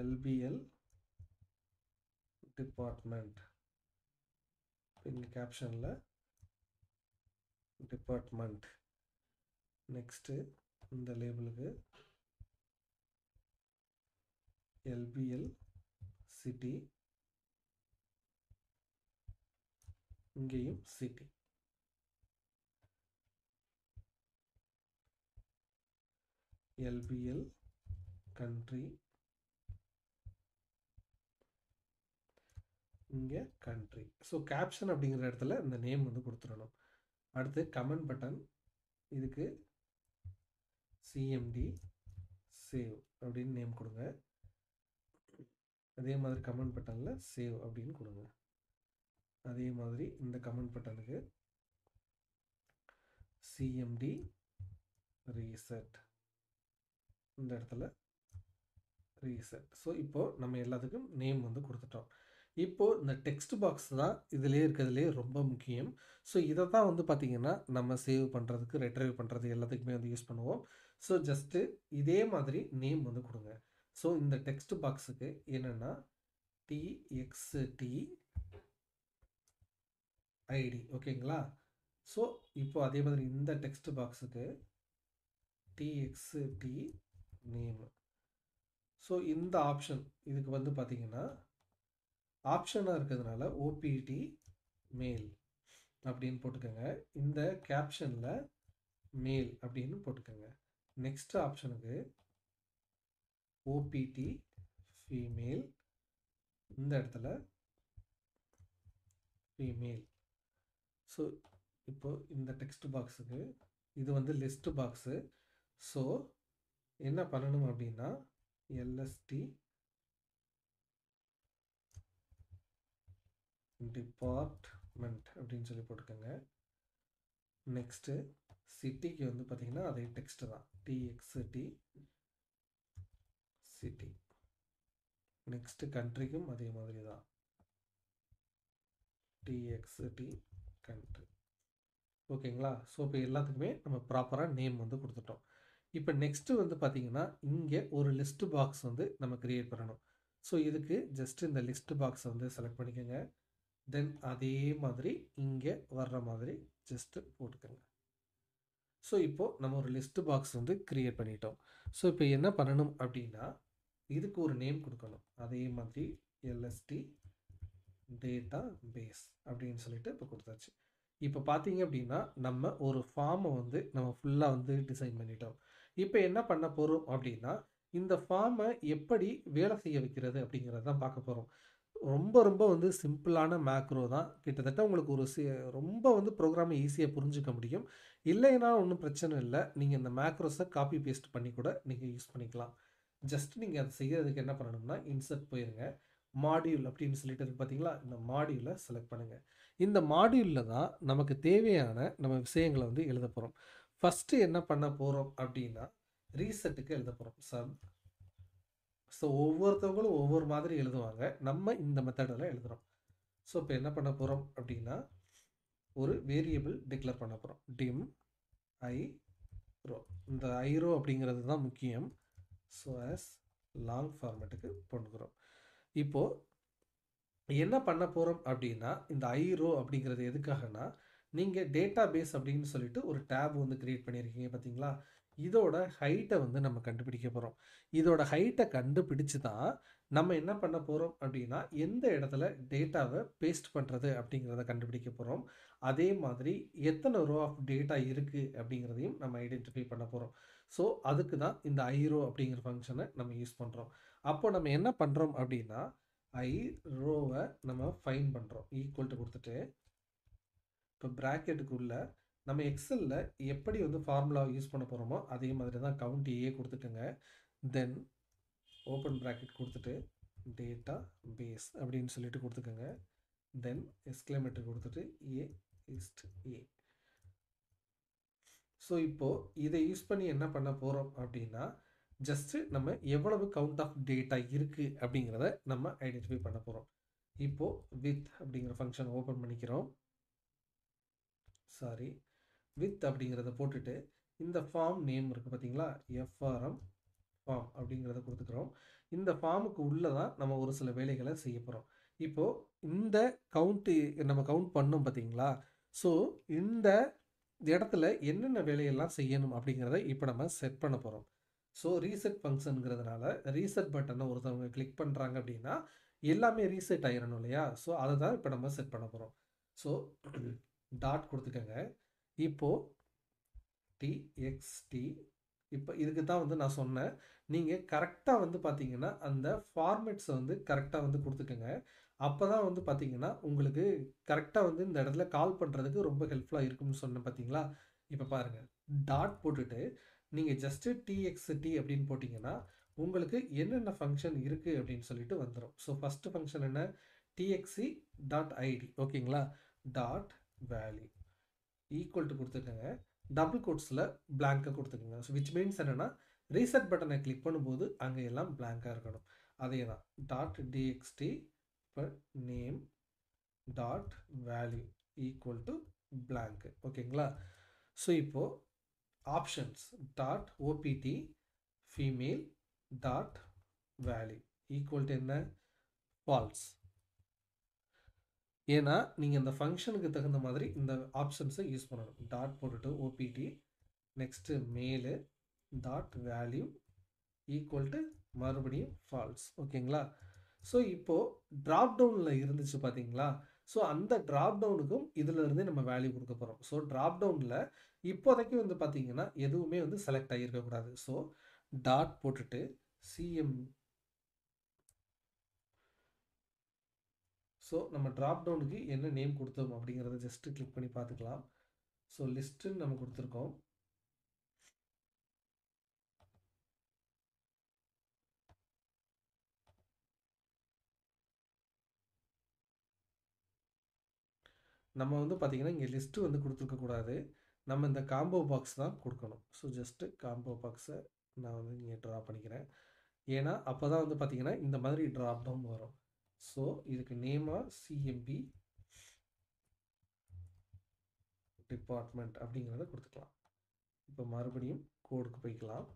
எல்பிஎல் டிபார்ட்மெண்ட். இங்கே கேப்ஷனில் டிபார்ட்மெண்ட். நெக்ஸ்ட்டு இந்த லேபிளுக்கு LBL சிட்டி, இங்கேயும் சிட்டி. LBL country, இங்கே country. ஸோ கேப்ஷன் அப்படிங்கிற இடத்துல இந்த நேம் வந்து கொடுத்துடணும். அடுத்து கமெண்ட் பட்டன், இதுக்கு CMD சேவ் அப்படின்னு நேம் கொடுங்க. அதே மாதிரி கமெண்ட் பட்டனில் சேவ் அப்படின்னு கொடுங்க. அதே மாதிரி இந்த கமெண்ட் பட்டனுக்கு CMD ரீசெட், இந்த இடத்துல ரீசெட். ஸோ இப்போது நம்ம எல்லாத்துக்கும் நேம் வந்து கொடுத்துட்டோம். இப்போது இந்த டெக்ஸ்ட் பாக்ஸ் தான் இதிலே இருக்கிறதுலே ரொம்ப முக்கியம். ஸோ இதை தான் வந்து பார்த்திங்கன்னா நம்ம சேவ் பண்ணுறதுக்கு, ரெட்ரைவ் பண்ணுறது எல்லாத்துக்குமே வந்து யூஸ் பண்ணுவோம். ஸோ ஜஸ்ட்டு இதே மாதிரி நேம் வந்து கொடுங்க. ஸோ இந்த டெக்ஸ்ட் பாக்ஸுக்கு என்னென்னா TXT ID, ஓகேங்களா? ஸோ இப்போ அதே மாதிரி இந்த டெக்ஸ்ட் பாக்ஸுக்கு TXT நேம். ஸோ இந்த ஆப்ஷன் இதுக்கு வந்து பார்த்திங்கன்னா ஆப்ஷனாக இருக்கிறதுனால OPT மெயில் அப்படின்னு போட்டுக்கோங்க. இந்த கேப்ஷனில் மெயில் அப்படின்னு போட்டுக்கோங்க. நெக்ஸ்ட் ஆப்ஷனுக்கு OPT ஃபீமேல், இந்த இடத்துல ஃபீமேல். ஸோ இப்போ இந்த டெக்ஸ்ட் பாக்ஸுக்கு இது வந்து லிஸ்ட் பாக்ஸு. ஸோ என்ன பண்ணணும் அப்படின்னா LST டிபார்ட்மெண்ட் அப்படின்னு சொல்லி போட்டுக்கோங்க. நெக்ஸ்ட்டு சிட்டிக்கு வந்து பார்த்திங்கன்னா அதே டெக்ஸ்ட்டு தான், TXT சிட்டி. நெக்ஸ்ட்டு கண்ட்ரிக்கும் அதே மாதிரி தான், TXT கண்ட்ரி. ஓகேங்களா? ஸோ இப்போ எல்லாத்துக்குமே நம்ம ப்ராப்பராக நேம் வந்து கொடுத்துட்டோம். இப்போ நெக்ஸ்ட்டு வந்து பார்த்திங்கன்னா இங்கே ஒரு லிஸ்ட் பாக்ஸ் வந்து நம்ம க்ரியேட் பண்ணணும். ஸோ இதுக்கு ஜஸ்ட் இந்த லிஸ்ட் பாக்ஸை வந்து செலக்ட் பண்ணிக்கோங்க. தென் அதே மாதிரி இங்கே வர்ற மாதிரி ஜஸ்ட்டு போட்டுக்கோங்க. ஸோ இப்போது நம்ம ஒரு லிஸ்ட் பாக்ஸ் வந்து க்ரியேட் பண்ணிட்டோம். ஸோ இப்போ என்ன பண்ணணும் அப்படின்னா இதுக்கு ஒரு நேம் கொடுக்கணும். அதே மாதிரி LST டேட்டா பேஸ் அப்படின்னு சொல்லிட்டு இப்போ கொடுத்தாச்சு. இப்போ பார்த்தீங்க அப்படின்னா நம்ம ஒரு ஃபார்மை வந்து நம்ம ஃபுல்லாக வந்து டிசைன் பண்ணிட்டோம். இப்போ என்ன பண்ண போகிறோம் அப்படின்னா இந்த ஃபார்மை எப்படி வேலை செய்ய வைக்கிறது அப்படிங்கிறத தான் பார்க்க போகிறோம். ரொம்ப ரொம்ப வந்து சிம்பிளான மேக்ரோ தான். கிட்டத்தட்ட உங்களுக்கு ஒரு ரொம்ப வந்து ப்ரோக்ராமை ஈஸியாக புரிஞ்சுக்க முடியும். இல்லைன்னா ஒன்றும் பிரச்சனை இல்லை, நீங்கள் இந்த மேக்ரோஸை காப்பி பேஸ்ட் பண்ணி கூட நீங்கள் யூஸ் பண்ணிக்கலாம். ஜஸ்ட் நீங்கள் அதை செய்கிறதுக்கு என்ன பண்ணணும்னா இன்சர்ட் போயிருங்க, மாடியூல் அப்படின்னு சொல்லிட்டு இருக்கு பார்த்தீங்களா, இந்த மாடியூலை செலக்ட் பண்ணுங்கள். இந்த மாடியூலில் தான் நமக்கு தேவையான நம்ம விஷயங்களை வந்து எழுத போகிறோம். ஃபஸ்ட்டு என்ன பண்ண போகிறோம் அப்படின்னா ரீசெட்டுக்கு எழுத போகிறோம். ஸோ ஒவ்வொருத்தவங்களும் ஒவ்வொரு மாதிரி எழுதுவாங்க, நம்ம இந்த மெத்தடில் எழுதுகிறோம். ஸோ இப்போ என்ன பண்ண போகிறோம் அப்படின்னா ஒரு வேரியபிள் டிக்ளேர் பண்ண போகிறோம், dim i_row. இந்த i_row அப்படிங்கிறது தான் முக்கியம். ஸோ as லாங் ஃபார்மேட்டுக்கு பண்ணுறோம். இப்போது என்ன பண்ண போகிறோம் அப்படின்னா இந்த i_row அப்படிங்கிறது எதுக்காகனா நீங்கள் டேட்டா பேஸ் அப்படின்னு சொல்லிட்டு ஒரு டேப் வந்து க்ரியேட் பண்ணியிருக்கீங்க பார்த்தீங்களா, இதோட ஹைட்டை வந்து நம்ம கண்டுபிடிக்க போகிறோம். இதோட ஹைட்டை கண்டுபிடிச்சு தான் நம்ம என்ன பண்ண போகிறோம் அப்படின்னா எந்த இடத்துல டேட்டாவை பேஸ்ட் பண்ணுறது அப்படிங்கிறத கண்டுபிடிக்க போகிறோம். அதே மாதிரி எத்தனை ரோ ஆஃப் டேட்டா இருக்குது அப்படிங்கிறதையும் நம்ம ஐடென்டிஃபை பண்ண போகிறோம். ஸோ அதுக்கு தான் இந்த i_row அப்படிங்கிற ஃபங்க்ஷனை நம்ம யூஸ் பண்ணுறோம். அப்போ நம்ம என்ன பண்ணுறோம் அப்படின்னா i_row-வை நம்ம ஃபைன் பண்ணுறோம், ஈக்குவல் டு கொடுத்துட்டு இப்போ ப்ராக்கெட்டுக்குள்ளே நம்ம எக்ஸலில் எப்படி வந்து ஃபார்முலா யூஸ் பண்ண போகிறோமோ அதே மாதிரி தான் கவுண்ட் ஏ கொடுத்துட்டுங்க. தென் ஓப்பன் ப்ராக்கெட் கொடுத்துட்டு டேட்டா பேஸ் அப்படின்னு சொல்லிட்டு கொடுத்துக்கோங்க. தென் எக்ஸ்க்ளமேட்டர் கொடுத்துட்டு A. ஸோ இப்போது இதை யூஸ் பண்ணி என்ன பண்ண போகிறோம் அப்படின்னா ஜஸ்ட்டு நம்ம எவ்வளவு கவுண்ட் ஆஃப் டேட்டா இருக்குது அப்படிங்கிறத நம்ம ஐடென்டிஃபை பண்ண போகிறோம். இப்போது வித் அப்படிங்கிற ஃபங்க்ஷன் ஓப்பன் பண்ணிக்கிறோம். வித் அப்படிங்கிறத போட்டுட்டு இந்த ஃபார்ம் நேம் இருக்குது பார்த்தீங்களா, FRM ஃபார்ம் அப்படிங்கிறத கொடுத்துக்கிறோம். இந்த ஃபார்முக்கு உள்ளே தான் நம்ம ஒரு சில வேலைகளை செய்ய போகிறோம். இப்போது இந்த கவுண்ட்டு நம்ம கவுண்ட் பண்ணோம் பார்த்தீங்களா, ஸோ இந்த இடத்துல என்னென்ன வேலையெல்லாம் செய்யணும் அப்படிங்கிறத இப்போ நம்ம செட் பண்ண போகிறோம். ஸோ ரீசெட் ஃபங்க்ஷனுங்கிறதுனால ரீசெட் பட்டனை ஒருத்தவங்க கிளிக் பண்ணுறாங்க அப்படின்னா எல்லாமே ரீசெட் ஆயிரணும் இல்லையா? ஸோ அதை தான் இப்போ நம்ம செட் பண்ண போகிறோம். ஸோ டாட் கொடுத்துக்கங்க. இப்போது txt இப்போ இதுக்கு தான் வந்து நான் சொன்னேன். நீங்கள் கரெக்டாக வந்து பார்த்தீங்கன்னா அந்த ஃபார்மேட்ஸை வந்து கரெக்டாக வந்து கொடுத்துக்கங்க. அப்போ தான் வந்து பார்த்தீங்கன்னா உங்களுக்கு கரெக்டாக வந்து இந்த இடத்துல கால் பண்ணுறதுக்கு ரொம்ப ஹெல்ப்ஃபுல்லாக இருக்கும்னு சொன்னேன் பார்த்தீங்களா? இப்போ பாருங்கள், டாட் போட்டுட்டு நீங்கள் ஜஸ்ட்டு txt அப்படின்னு போட்டிங்கன்னா உங்களுக்கு என்னென்ன ஃபங்க்ஷன் இருக்குது அப்படின்னு சொல்லிட்டு வந்துடும். ஸோ ஃபஸ்ட்டு ஃபங்க்ஷன் என்ன? txt டாட் ஐடி ஓகேங்களா? டாட் வேல்யூ ஈக்குவல் டு கொடுத்துக்கோங்க. டபுள் கோட்ஸில் பிளாங்காக கொடுத்துக்கோங்க. ஸோ விச் மீன்ஸ் என்னென்னா ரீசெட் பட்டனை கிளிக் பண்ணும்போது அங்கே எல்லாம் பிளாங்காக இருக்கணும். அதே தான் டாட் டிஎக்ஸ்டி இப்போ name dot value equal to blank ஓகேங்களா? ஸோ இப்போது options dot OPT female dot value equal to என்ன? ஃபால்ஸ். ஏன்னா நீங்கள் இந்த ஃபங்க்ஷனுக்கு தகுந்த மாதிரி இந்த ஆப்ஷன்ஸை யூஸ் பண்ணணும். டாட் போட்டுட்டு ஓபிடி நெக்ஸ்ட்டு மேலு டாட் வேல்யூ ஈக்குவல் டு மறுபடியும் ஃபால்ஸ் ஓகேங்களா? ஸோ இப்போது ட்ராப் டவுனில் இருந்துச்சு பார்த்தீங்களா? ஸோ அந்த ட்ராப் டவுனுக்கும் இதிலிருந்து நம்ம வேல்யூ கொடுக்க போகிறோம். ஸோ ட்ராப் டவுனில் இப்போதைக்கு வந்து பார்த்தீங்கன்னா எதுவுமே வந்து செலக்ட் ஆகியிருக்கக்கூடாது. ஸோ டாட் போட்டுட்டு சிஎம். ஸோ நம்ம ட்ராப் டவுனுக்கு என்ன நேம் கொடுத்தோம் அப்படிங்கிறத ஜஸ்ட்டு கிளிக் பண்ணி பார்த்துக்கலாம். ஸோ லிஸ்ட்டுன்னு நம்ம கொடுத்துருக்கோம். நம்ம வந்து பார்த்திங்கன்னா இங்கே லிஸ்ட்டு வந்து கொடுத்துருக்கக்கூடாது. நம்ம இந்த காம்போ பாக்ஸ் தான் கொடுக்கணும். ஸோ ஜஸ்ட்டு காம்போ பாக்ஸை நான் வந்து இங்கே ட்ரா பண்ணிக்கிறேன். ஏன்னா அப்போ தான் வந்து பார்த்திங்கன்னா இந்த மாதிரி ட்ராப் டவுன் வரும். ஸோ இதுக்கு நேமாக சிஎம்பி டிபார்ட்மெண்ட் அப்படிங்கிறத கொடுத்துக்கலாம். இப்போ மறுபடியும் கோடுக்கு போய்க்கலாம்.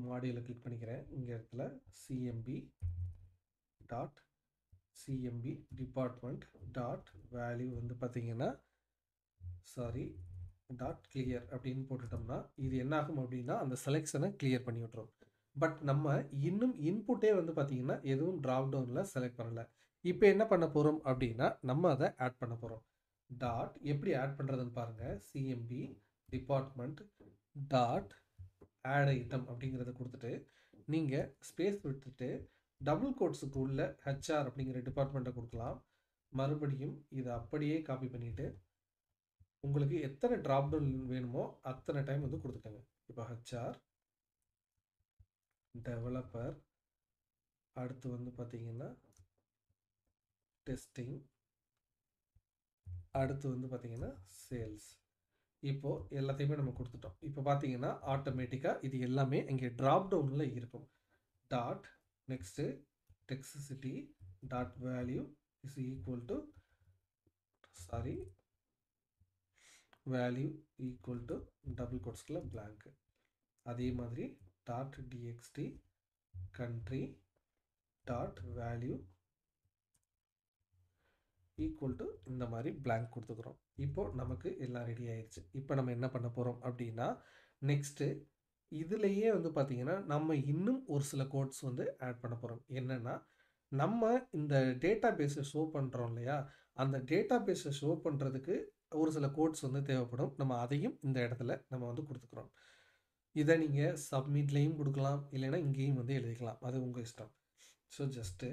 மாடியூலை கிளிக் பண்ணிக்கிறேன். இங்கே இடத்துல CMP dot CMP department dot value வந்து பார்த்தீங்கன்னா டாட் கிளியர் அப்படின்னு போட்டுட்டோம்னா இது என்னாகும் அப்படின்னா அந்த செலெக்ஷனை கிளியர் பண்ணி விட்டுரும். பட் நம்ம இன்னும் இன்புட்டே வந்து பார்த்தீங்கன்னா எதுவும் ட்ராப் டவுனில் செலக்ட் பண்ணலை. இப்போ என்ன பண்ண போகிறோம் அப்படின்னா நம்ம அதை ஆட் பண்ண போகிறோம். டாட் எப்படி ஆட் பண்ணுறதுன்னு பாருங்கள். CMP department dot add item அப்படிங்கிறத கொடுத்துட்டு நீங்கள் ஸ்பேஸ் விட்டுட்டு டபுள் கோட்ஸுக்கு உள்ள ஹெச்ஆர் அப்படிங்கிற டிபார்ட்மெண்ட்டை கொடுக்கலாம். மறுபடியும் இதை அப்படியே காப்பி பண்ணிவிட்டு உங்களுக்கு எத்தனை ட்ராப் டவுன் வேணுமோ அத்தனை டைம் வந்து கொடுத்துக்கோங்க. இப்போ ஹெச்ஆர் டெவலப்பர் அடுத்து வந்து பார்த்தீங்கன்னா டெஸ்டிங் அடுத்து வந்து பார்த்தீங்கன்னா சேல்ஸ். இப்போது எல்லாத்தையுமே நம்ம கொடுத்துட்டோம். இப்போ பார்த்தீங்கன்னா ஆட்டோமேட்டிக்காக இது எல்லாமே இங்கே ட்ராப் டவுனில் இருக்கும். டாட் நெக்ஸ்ட்டு டெக்ஸிசிட்டி dot value is equal to value equal to double கோட்ஸ்கில் பிளாங்க். அதே மாதிரி dot TXT country dot value equal to இந்த மாதிரி பிளாங்க் கொடுத்துக்கிறோம். இப்போ நமக்கு எல்லாம் ரெடி ஆயிடுச்சு. இப்போ நம்ம என்ன பண்ண போகிறோம் அப்படின்னா நெக்ஸ்ட்டு இதுலேயே வந்து பார்த்திங்கன்னா நம்ம இன்னும் ஒரு சில கோட்ஸ் வந்து ஆட் பண்ண போகிறோம். என்னென்னா நம்ம இந்த டேட்டா பேஸை ஷோ பண்ணுறோம் இல்லையா? அந்த டேட்டா பேஸை ஷோ பண்ணுறதுக்கு ஒரு சில கோட்ஸ் வந்து தேவைப்படும். நம்ம அதையும் இந்த இடத்துல நம்ம வந்து கொடுத்துக்கிறோம். இதை நீங்கள் சப்மிட்லேயும் கொடுக்கலாம், இல்லைன்னா இங்கேயும் வந்து எழுதிக்கலாம். அது உங்கள் இஷ்டம். ஸோ ஜஸ்ட்டு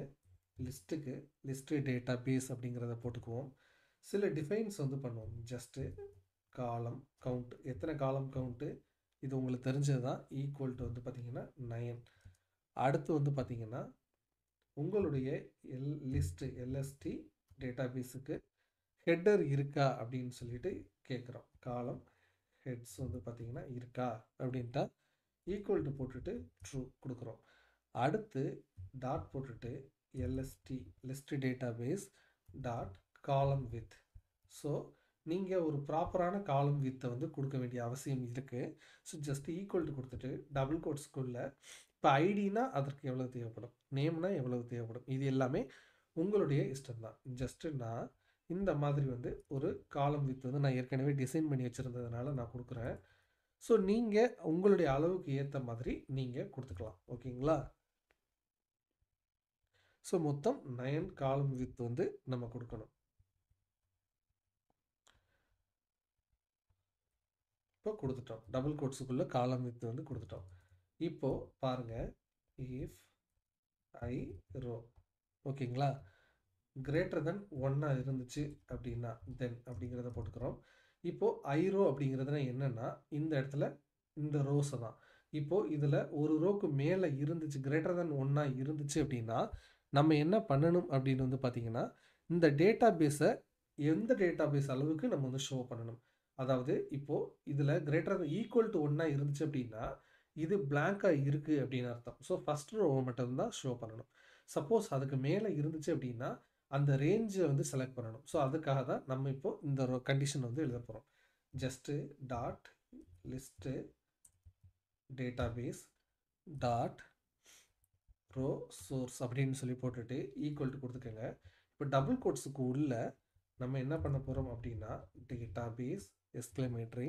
லிஸ்ட்டுக்கு லிஸ்ட்டு டேட்டா பேஸ் அப்படிங்கிறத போட்டுக்குவோம். சில டிஃபைன்ஸ் வந்து பண்ணுவோம். ஜஸ்ட்டு காலம் கவுண்ட், எத்தனை காலம் கவுண்ட்டு இது உங்களுக்கு தெரிஞ்சது தான். ஈக்குவல் டு வந்து பார்த்திங்கன்னா 9. அடுத்து வந்து பார்த்திங்கன்னா உங்களுடைய எல்எஸ்டி டேட்டா பேஸுக்கு ஹெட்டர் இருக்கா அப்படின்னு சொல்லிட்டு கேட்குறோம். காலம் ஹெட்ஸ் வந்து பார்த்திங்கன்னா இருக்கா அப்படின்ட்டா ஈக்குவல் டு போட்டுட்டு ட்ரூ கொடுக்குறோம். அடுத்து டாட் போட்டுட்டு list database dot column with. So நீங்கள் ஒரு ப்ராப்பரான காலம் வித்தை வந்து கொடுக்க வேண்டிய அவசியம் இருக்குது. ஸோ ஜஸ்ட் ஈக்குவல் டு கொடுத்துட்டு டபுள் கோட்ஸ்குள்ளே இப்போ ஐடினா அதற்கு எவ்வளோ தேவைப்படும், நேம்னா எவ்வளவு தேவைப்படும், இது எல்லாமே உங்களுடைய இஷ்டம் தான். ஜஸ்ட்டு நான் இந்த மாதிரி வந்து ஒரு காலம் வித் வந்து நான் ஏற்கனவே டிசைன் பண்ணி வச்சுருந்ததுனால நான் கொடுக்குறேன். ஸோ நீங்கள் உங்களுடைய அளவுக்கு ஏற்ற மாதிரி நீங்கள் கொடுத்துக்கலாம். ஓகேங்களா? ஸோ மொத்தம் 9 காலம் வித் வந்து நம்ம கொடுக்கணும். இப்போ கொடுத்துட்டோம். டபுள் கோட்ஸுக்குள்ளே காலம் வித் வந்து கொடுத்துட்டோம். இப்போது பாருங்கள், இஃப் ஐ ரோ ஓகேங்களா கிரேட்டர் தென் 1 இருந்துச்சு அப்படின்னா தென் அப்படிங்கிறத போட்டுக்கிறோம். இப்போது ஐரோ அப்படிங்கிறதுனா என்னென்னா இந்த இடத்துல இந்த ரோஸை தான். இப்போது இதில் ஒரு ரோக்கு மேலே இருந்துச்சு, கிரேட்டர் தென் 1 இருந்துச்சு அப்படின்னா நம்ம என்ன பண்ணணும் அப்படின்னு வந்து பார்த்திங்கன்னா, இந்த டேட்டா பேஸை எந்த டேட்டா பேஸ் அளவுக்கு நம்ம வந்து ஷோ பண்ணணும். அதாவது இப்போது இதில் கிரேட்டர் ஈக்குவல் டு 1 இருந்துச்சு அப்படின்னா இது பிளாங்காக இருக்குது அப்படின்னு அர்த்தம். ஸோ ஃபஸ்ட் ரோ மட்டும்தான் ஷோ பண்ணணும். சப்போஸ் அதுக்கு மேலே இருந்துச்சு அப்படின்னா அந்த ரேஞ்சை வந்து செலக்ட் பண்ணணும். ஸோ அதுக்காக தான் நம்ம இப்போ இந்த கண்டிஷன் வந்து எழுத போகிறோம். Just dot list database dot row source அப்படின்னு சொல்லி போட்டுட்டு ஈக்குவல் டு கொடுத்துக்கோங்க. இப்போ டபுள் கோட்ஸுக்கு உள்ள நம்ம என்ன பண்ண போகிறோம் அப்படின்னா டேட்டாபேஸ் எக்ஸ்க்ளமேட்டரி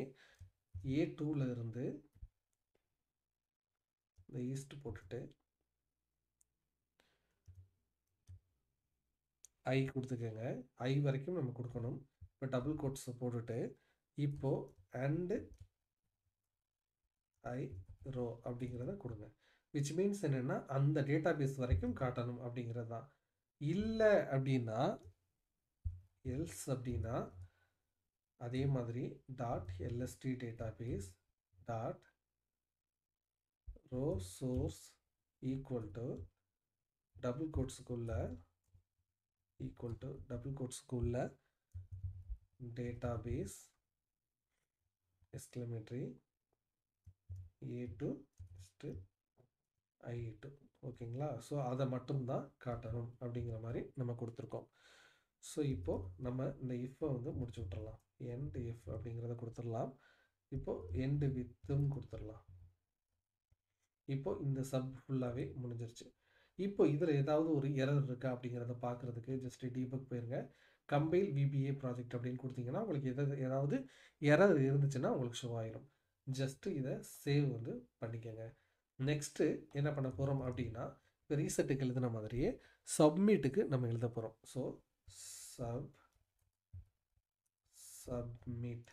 A2ல இருந்து இந்த ஈஸ்ட் போட்டுட்டு ஐ கொடுத்துக்கோங்க. ஐ வரைக்கும் நம்ம கொடுக்கணும். இப்போ டபுள் கோட்ஸை போட்டுட்டு இப்போது அண்டு ஐ ரோ அப்படிங்கிறத கொடுங்க. விச் மீன்ஸ் என்னென்னா அந்த டேட்டா பேஸ் வரைக்கும் காட்டணும் அப்படிங்கிறது தான். இல்லை அப்படின்னா எல்ஸ் அப்படின்னா அதே மாதிரி dot LST database dot row source equal to double கோட்ஸுக்குள்ள equal to double quotes உள்ள database exclamatory A2 I2 ஓகேங்களா. ஸோ அதை மட்டும்தான் காட்டணும் அப்படிங்கிற மாதிரி நம்ம கொடுத்துருக்கோம். ஸோ இப்போது நம்ம இந்த இஃப்பை வந்து முடிச்சு விட்டுறலாம். end if அப்படிங்கிறத கொடுத்துடலாம். இப்போது end withம் கொடுத்துடலாம். இப்போது இந்த சப் ஃபுல்லாகவே முடிஞ்சிருச்சு. இப்போ இதில் ஏதாவது ஒரு எரர் இருக்கா அப்படிங்கிறத பார்க்குறதுக்கு ஜஸ்ட் டீபக் போயிருங்க. கம்பைல் VBA ப்ராஜெக்ட் அப்படின்னு கொடுத்தீங்கன்னா உங்களுக்கு ஏதாவது எரர் இருந்துச்சுன்னா உங்களுக்கு ஷோ ஆயிடும். ஜஸ்ட்டு இதை சேவ் வந்து பண்ணிக்கோங்க. நெக்ஸ்ட்டு என்ன பண்ண போகிறோம் அப்படின்னா இப்போ ரீசெட்டுக்கு எழுதின மாதிரியே சப்மிட்டுக்கு நம்ம எழுத போகிறோம். ஸோ சப்மிட்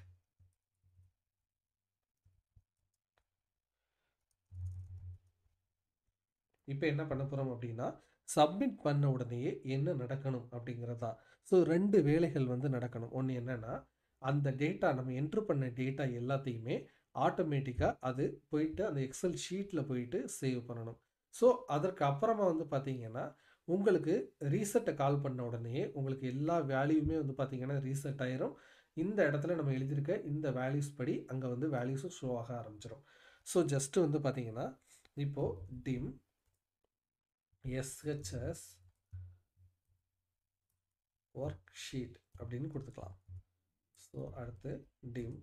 இப்போ என்ன பண்ண போகிறோம் அப்படின்னா சப்மிட் பண்ண உடனேயே என்ன நடக்கணும் அப்படிங்கிறது தான். ஸோ 2 வேலைகள் வந்து நடக்கணும். ஒன்று என்னென்னா அந்த டேட்டா நம்ம என்ட்ரு பண்ண டேட்டா எல்லாத்தையுமே ஆட்டோமேட்டிக்காக அது போயிட்டு அந்த எக்ஸல் ஷீட்டில் போயிட்டு சேவ் பண்ணணும். ஸோ அதற்கு அப்புறமா வந்து பார்த்திங்கன்னா உங்களுக்கு ரீசெட்டை கால் பண்ண உடனே உங்களுக்கு எல்லா வேல்யூமே வந்து பார்த்திங்கன்னா ரீசெட் ஆயிரும். இந்த இடத்துல நம்ம எழுதியிருக்க இந்த வேல்யூஸ் படி அங்கே வந்து வேல்யூஸும் ஷோ ஆக ஆரம்பிச்சிடும். ஸோ ஜஸ்ட்டு வந்து பார்த்திங்கன்னா இப்போது டிம் SHS ஒர்க் ஷீட் அப்படின்னு கொடுத்துக்கலாம். ஸோ அடுத்து டிம்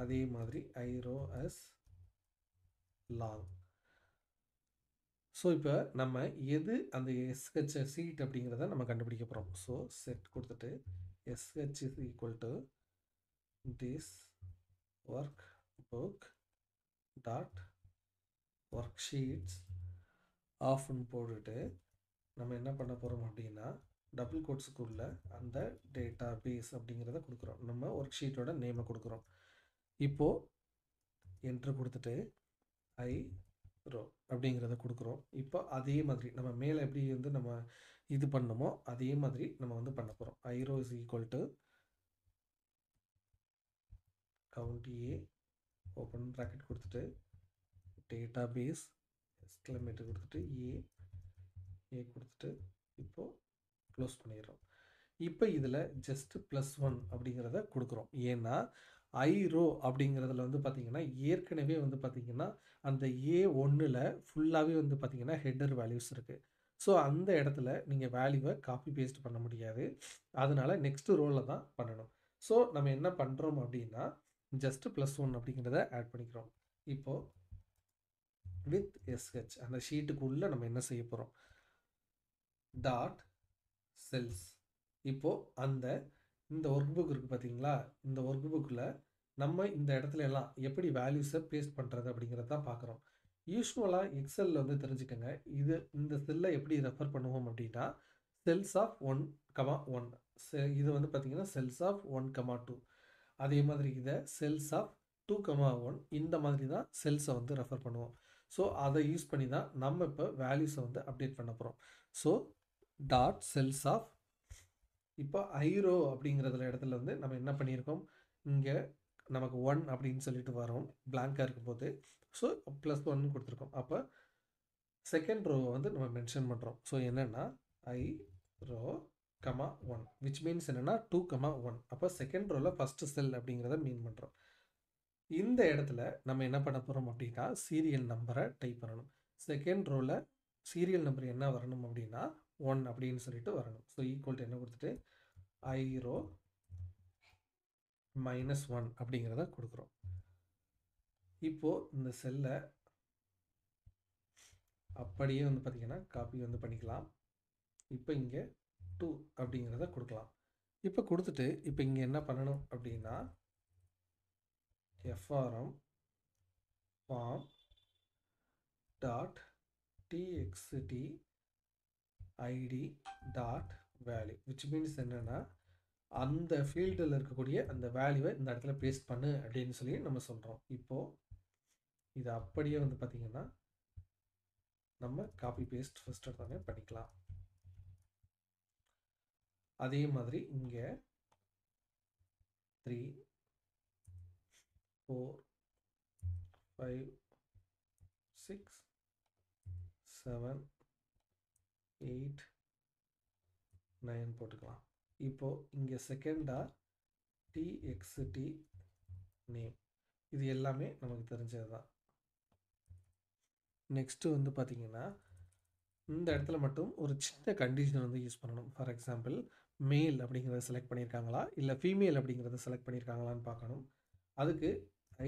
அதே மாதிரி ஐரோ as long. ஸோ இப்போ நம்ம எது அந்த SHS சீட் அப்படிங்கிறத நம்ம கண்டுபிடிக்க போகிறோம். ஸோ செட் கொடுத்துட்டு SH is equal to this work book dot worksheets ஆஃப்னு போட்டுட்டு நம்ம என்ன பண்ண போகிறோம் அப்படின்னா டபுள் கோட்ஸுக்குள்ள அந்த டேட்டா பேஸ் அப்படிங்கிறத கொடுக்குறோம். நம்ம ஒர்க் ஷீட்டோட நேமை கொடுக்குறோம். இப்போது என்ட்ரு கொடுத்துட்டு ஐ ரோ அப்படிங்கிறத கொடுக்குறோம். இப்போ அதே மாதிரி நம்ம மேலே எப்படி வந்து நம்ம இது பண்ணமோ அதே மாதிரி நம்ம வந்து பண்ண போகிறோம். I row is equal to count A open bracket கொடுத்துட்டு டேட்டா பேஸ் எக்ஸ்க்ளமேட்டர் கொடுத்துட்டு ஏ கொடுத்துட்டு இப்போது க்ளோஸ் பண்ணிடுறோம். இப்போ இதில் ஜஸ்ட்டு +1 அப்படிங்கிறத கொடுக்குறோம். ஏன்னா ஐரோ அப்படிங்கிறதுல வந்து பார்த்திங்கன்னா ஏற்கனவே வந்து பார்த்திங்கன்னா அந்த A1ல் ஃபுல்லாகவே வந்து பார்த்திங்கன்னா ஹெட்டர் வேல்யூஸ் இருக்குது. ஸோ அந்த இடத்துல நீங்கள் வேல்யூவை காப்பி பேஸ்ட் பண்ண முடியாது. அதனால் நெக்ஸ்ட்டு ரோவில் தான் பண்ணணும். ஸோ நம்ம என்ன பண்ணுறோம் அப்படின்னா ஜஸ்ட்டு +1 அப்படிங்கிறத ஆட் பண்ணிக்கிறோம். இப்போது வித் SH அந்த ஷீட்டுக்குள்ளே நம்ம என்ன செய்ய போகிறோம் டாட் செல்ஸ். இப்போது இந்த ஒர்க் புக் இருக்குது பார்த்தீங்களா, இந்த ஒர்க் புக்கில் நம்ம இந்த இடத்துல எல்லாம் எப்படி வேல்யூஸை பேஸ்ட் பண்ணுறது அப்படிங்கிறது தான் பார்க்குறோம். யூஸ்வலாக எக்ஸலில் வந்து தெரிஞ்சுக்கோங்க, இந்த செல்லை எப்படி ரெஃபர் பண்ணுவோம் அப்படின்னா செல்ஸ் ஆஃப் 1,1. இது வந்து பார்த்தீங்கன்னா செல்ஸ் ஆஃப் 1,2. அதே மாதிரி இதை செல்ஸ் ஆஃப் 2,1 இந்த மாதிரி தான் செல்ஸை வந்து ரெஃபர் பண்ணுவோம். ஸோ அதை யூஸ் பண்ணி தான் நம்ம இப்போ வேல்யூஸை வந்து அப்டேட் பண்ண போகிறோம். ஸோ டாட் செல்ஸ் ஆஃப் இப்போ ஐரோ அப்படிங்கிறதுல இடத்துல வந்து நம்ம என்ன பண்ணியிருக்கோம், இங்கே நமக்கு 1 அப்படின்னு சொல்லிட்டு வரோம் பிளாங்காக இருக்கும்போது. ஸோ +1 கொடுத்துருக்கோம். அப்போ செகண்ட் ரோவை வந்து நம்ம மென்ஷன் பண்ணுறோம். ஸோ என்னென்னா ஐ ரோ 1 விச் மீன்ஸ் என்னென்னா 2,1. அப்போ செகண்ட் ரோவில் ஃபஸ்ட்டு செல் அப்படிங்கிறத மீன் பண்ணுறோம். இந்த இடத்துல நம்ம என்ன பண்ண போகிறோம் அப்படின்னா சீரியல் நம்பரை டைப் பண்ணணும். செகண்ட் ரோவில் சீரியல் நம்பர் என்ன வரணும் அப்படின்னா 1 அப்படின்னு சொல்லிட்டு வரணும். ஸோ ஈக்குவல் டு என்ன கொடுத்துட்டு ஐ ரோ -1 அப்படிங்கிறத கொடுக்குறோம். இப்போது இந்த செல்லை அப்படியே வந்து பார்த்திங்கன்னா காப்பி வந்து பண்ணிக்கலாம். இப்போ இங்கே 2 அப்படிங்கிறத கொடுக்கலாம். இப்போ கொடுத்துட்டு இப்போ இங்கே என்ன பண்ணணும் அப்படின்னா FRM form dot TXT ID dot value which means என்னென்னா அந்த ஃபீல்டில் இருக்கக்கூடிய அந்த வேல்யூவை இந்த இடத்துல பேஸ்ட் பண்ணு அப்படின்னு சொல்லி நம்ம சொல்கிறோம். இப்போது இது அப்படியே வந்து பார்த்திங்கன்னா நம்ம காப்பி பேஸ்ட் ஃபஸ்ட் எடுத்தாலே பண்ணிக்கலாம். அதே மாதிரி இங்கே 3 4 5 6 7 8 9 போட்டுக்கலாம். இப்போது இங்கே செகண்டாக டிஎக்ஸ்டி நேம் இது எல்லாமே நமக்கு தெரிஞ்சது தான். நெக்ஸ்ட்டு வந்து பார்த்திங்கன்னா இந்த இடத்துல மட்டும் ஒரு சின்ன கண்டிஷன் வந்து யூஸ் பண்ணணும். ஃபார் எக்ஸாம்பிள் மேல் அப்படிங்கிறத செலக்ட் பண்ணியிருக்காங்களா இல்லை ஃபீமேல் அப்படிங்கிறத செலக்ட் பண்ணியிருக்காங்களான்னு பார்க்கணும். அதுக்கு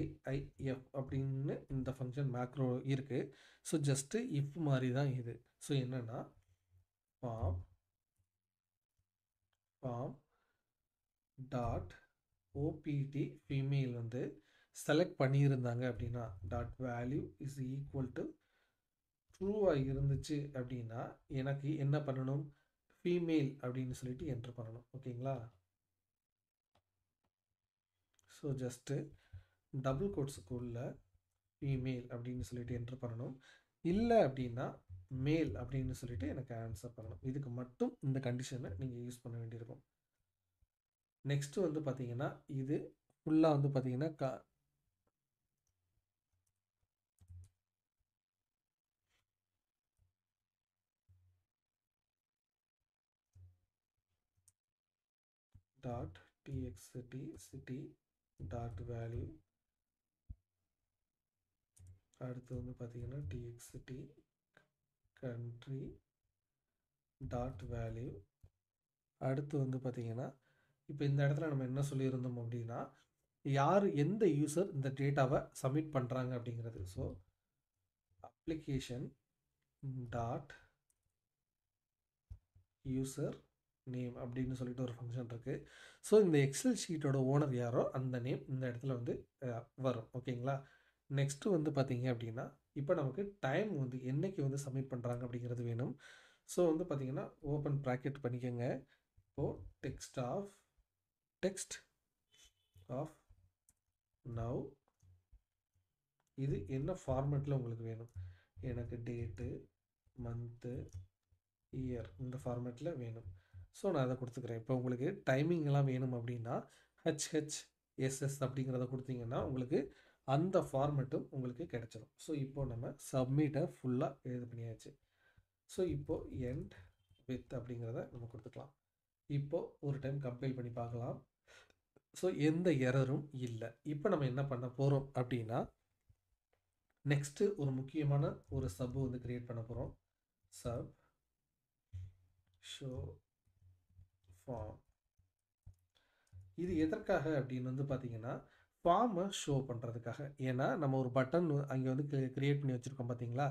ஐஐஎஃப் அப்படின்னு இந்த ஃபங்க்ஷன் மேக்ரோ இருக்குது. ஸோ ஜஸ்ட்டு இஃப் மாதிரி தான் இது. ஸோ என்னென்னா ஃபார்ம் டாட் ஓபிடி ஃபீமேல் வந்து செலக்ட் பண்ணியிருந்தாங்க அப்படின்னா dot value is equal to ட்ரூவாக இருந்துச்சு அப்படின்னா எனக்கு என்ன பண்ணணும், ஃபீமேல் அப்படின்னு சொல்லிட்டு என்ட்ரு பண்ணணும். ஓகேங்களா? ஸோ ஜஸ்ட்டு டபுள் கோட்ஸுக்குள்ள ஃபீமேல் அப்படின்னு சொல்லிட்டு என்ட்ரு பண்ணணும். இல்லை அப்படின்னா மேல் அப்படின்னு சொல்லிட்டு எனக்கு ஆன்சர் பண்ணணும். இதுக்கு மட்டும் இந்த கண்டிஷனை நீங்கள் யூஸ் பண்ண வேண்டியிருக்கும். நெக்ஸ்ட்டு வந்து பார்த்தீங்கன்னா இது ஃபுல்லாக வந்து பார்த்தீங்கன்னா dot TXT city dot value, அடுத்து வந்து பார்த்தீங்கன்னா டிஎக்ஸ்டி கண்ட்ரி டாட் வேல்யூ, அடுத்து வந்து பார்த்தீங்கன்னா இப்போ இந்த இடத்துல நம்ம என்ன சொல்லியிருந்தோம் அப்படின்னா யார் எந்த யூசர் இந்த டேட்டாவை சப்மிட் பண்ணுறாங்க அப்படிங்கிறது. So application dot user name அப்படின்னு சொல்லிட்டு ஒரு ஃபங்க்ஷன் இருக்குது. ஸோ இந்த எக்ஸல் ஷீட்டோட ஓனர் யாரோ அந்த நேம் இந்த இடத்துல வந்து வரும். ஓகேங்களா? நெக்ஸ்ட்டு வந்து பார்த்தீங்க அப்படின்னா இப்போ நமக்கு டைம் வந்து என்றைக்கு வந்து சப்மிட் பண்ணுறாங்க அப்படிங்கிறது வேணும். ஸோ வந்து பார்த்தீங்கன்னா ஓப்பன் ப்ராக்கெட் பண்ணிக்கோங்க. இப்போது டெக்ஸ்ட் ஆஃப் நவ் இது என்ன ஃபார்மேட்டில் உங்களுக்கு வேணும், எனக்கு டேட்டு மந்த்து இயர் இந்த ஃபார்மேட்டில் வேணும். ஸோ நான் அதை கொடுத்துக்கிறேன். இப்போ உங்களுக்கு டைமிங்லாம் வேணும் அப்படின்னா HHSS அப்படிங்கிறத கொடுத்தீங்கன்னா உங்களுக்கு அந்த ஃபார்மேட்டும் உங்களுக்கு கிடைச்சிடும். ஸோ இப்போது நம்ம சப்மிட்டை ஃபுல்லாக இது பண்ணியாச்சு. ஸோ இப்போது எண்ட் வித் அப்படிங்கிறத நம்ம கொடுத்துக்கலாம். இப்போது ஒரு டைம் கம்பைல் பண்ணி பார்க்கலாம். ஸோ எந்த எரரும் இல்லை. இப்போ நம்ம என்ன பண்ண போகிறோம் அப்படின்னா நெக்ஸ்ட்டு ஒரு முக்கியமான ஒரு சப் வந்து க்ரியேட் பண்ண போகிறோம். Sub show form. இது எதற்காக அப்படின்னு வந்து பார்த்தீங்கன்னா ஃபார்மை ஷோ பண்ணுறதுக்காக. ஏன்னா நம்ம ஒரு பட்டன் அங்கே வந்து க்ரியேட் பண்ணி வச்சுருக்கோம் பார்த்தீங்களா,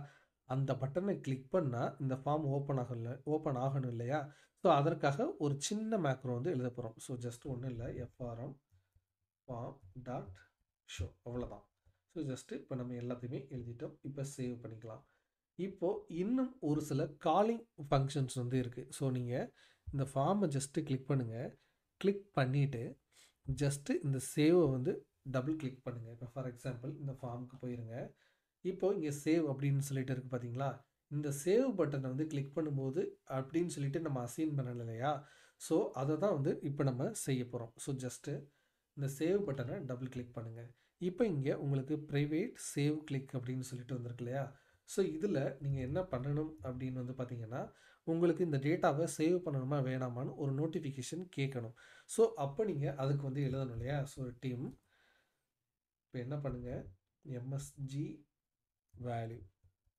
அந்த பட்டனை கிளிக் பண்ணால் இந்த ஃபார்ம் ஓப்பன் ஆகணும் இல்லையா? ஸோ அதற்காக ஒரு சின்ன மேக்ரோ வந்து எழுத போகிறோம். ஸோ ஜஸ்ட் ஒன்றும் இல்லை, எஃப்ஆர்எம் ஃபார்ம் டாட் ஷோ, அவ்வளோதான். ஸோ ஜஸ்ட்டு இப்போ நம்ம எல்லாத்தையுமே எழுதிட்டோம். இப்போ சேவ் பண்ணிக்கலாம். இப்போது இன்னும் ஒரு சில காலிங் ஃபங்க்ஷன்ஸ் வந்து இருக்குது. ஸோ நீங்கள் இந்த ஃபார்மை ஜஸ்ட்டு கிளிக் பண்ணுங்கள். கிளிக் பண்ணிவிட்டு ஜஸ்ட்டு இந்த சேவை வந்து டபுள் கிளிக் பண்ணுங்கள். இப்போ ஃபார் எக்ஸாம்பிள் இந்த ஃபார்முக்கு போயிருங்க. இப்போது இங்கே சேவ் அப்படின்னு சொல்லிட்டு இருக்குது பார்த்தீங்களா? இந்த சேவ் பட்டனை வந்து கிளிக் பண்ணும்போது அப்படின்னு சொல்லிட்டு நம்ம அசைன் பண்ணல இல்லையா? ஸோ அதை தான் வந்து இப்போ நம்ம செய்ய போகிறோம். ஸோ ஜஸ்ட்டு இந்த சேவ் பட்டனை டபுள் கிளிக் பண்ணுங்கள். இப்போ இங்கே உங்களுக்கு ப்ரைவேட் சேவ் கிளிக் அப்படின்னு சொல்லிட்டு வந்திருக்கு இல்லையா? ஸோ இதில் நீங்கள் என்ன பண்ணணும் அப்படின்னு வந்து பார்த்தீங்கன்னா, உங்களுக்கு இந்த டேட்டாவை சேவ் பண்ணணுமா வேணாமான்னு ஒரு நோட்டிஃபிகேஷன் கேட்கணும். ஸோ அப்போ நீங்கள் அதுக்கு வந்து எழுதணும் இல்லையா? ஸோ டீம் இப்போ என்ன பண்ணுங்கள், எம்எஸ்ஜி வேல்யூ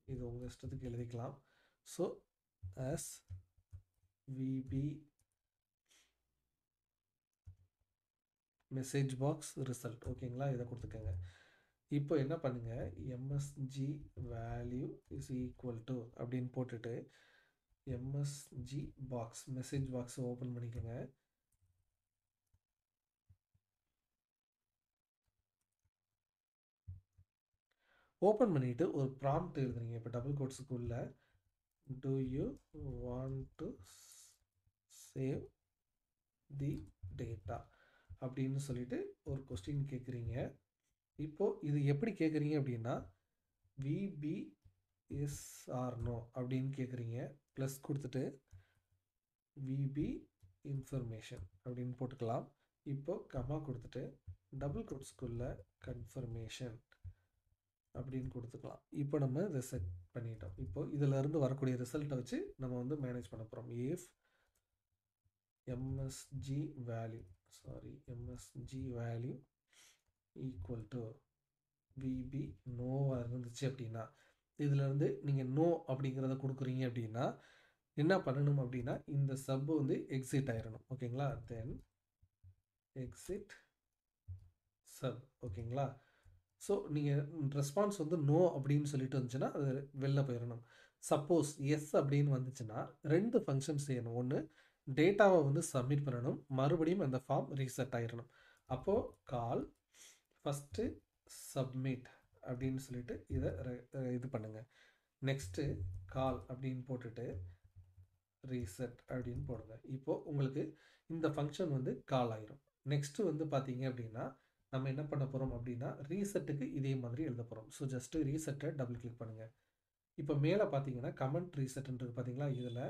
இது உங்கள் இஷ்டத்துக்கு எழுதிக்கலாம். So as vb message box result, ஓகேங்களா? இதை கொடுத்துக்கோங்க. இப்போ என்ன பண்ணுங்கள், MSG value is equal to அப்படின்னு போட்டுட்டு எம்எஸ்ஜி பாக்ஸ் மெசேஜ் பாக்ஸை ஓப்பன் பண்ணிக்கோங்க. ஓப்பன் பண்ணிவிட்டு ஒரு ப்ராம்ப்ட் எழுதுறீங்க. இப்போ டபுள் கோட்ஸுக்குள்ள do you want to save the data அப்படின்னு சொல்லிட்டு ஒரு கொஸ்டின் கேட்குறீங்க. இப்போது இது எப்படி கேட்குறீங்க அப்படின்னா விபி எஸ் ஆர் நோ அப்படின்னு கேட்குறீங்க. ப்ளஸ் கொடுத்துட்டு விபி இன்ஃபர்மேஷன் அப்படின்னு போட்டுக்கலாம். இப்போது கமா கொடுத்துட்டு டபுள் கோட்ஸ்குள்ள கன்ஃபர்மேஷன் அப்படின்னு கொடுத்துக்கலாம். இப்போ நம்ம இதை செட் பண்ணிட்டோம். இப்போ இதிலேருந்து வரக்கூடிய ரிசல்ட்டை வச்சு நம்ம வந்து மேனேஜ் பண்ண போகிறோம். if MSG value equal to VB நோவாக இருந்துச்சு அப்படின்னா, இதிலேருந்து நீங்கள் நோ அப்படிங்கிறத கொடுக்குறீங்க அப்படின்னா என்ன பண்ணணும் அப்படின்னா இந்த சப் வந்து எக்ஸிட் ஆயிடணும். ஓகேங்களா? தென் எக்ஸிட் சப், ஓகேங்களா? ஸோ நீங்கள் ரெஸ்பான்ஸ் வந்து நோ அப்படின்னு சொல்லிட்டு வந்துச்சுன்னா அது வெளில போயிடணும். சப்போஸ் எஸ் அப்படின்னு வந்துச்சுன்னா 2 ஃபங்க்ஷன் செய்யணும். ஒன்று டேட்டாவை வந்து சப்மிட் பண்ணணும், மறுபடியும் அந்த ஃபார்ம் ரீசெட் ஆகிடணும். அப்போது கால் ஃபஸ்ட்டு சப்மிட் அப்படின்னு சொல்லிட்டு இதை இது பண்ணுங்கள். நெக்ஸ்ட்டு கால் அப்படின்னு போட்டுட்டு ரீசெட் அப்படின்னு போடுங்க. இப்போது உங்களுக்கு இந்த ஃபங்க்ஷன் வந்து கால் ஆகிரும். நெக்ஸ்ட்டு வந்து பார்த்தீங்க அப்படின்னா நம்ம என்ன பண்ண போகிறோம் அப்படின்னா ரீசெட்டுக்கு இதே மாதிரி எழுத போகிறோம். ஸோ ஜஸ்ட்டு ரீசெட்டை டபுள் கிளிக் பண்ணுங்கள். இப்போ மேலே பார்த்தீங்கன்னா கமெண்ட் ரீசெட்ன்றது பார்த்தீங்களா? இதில்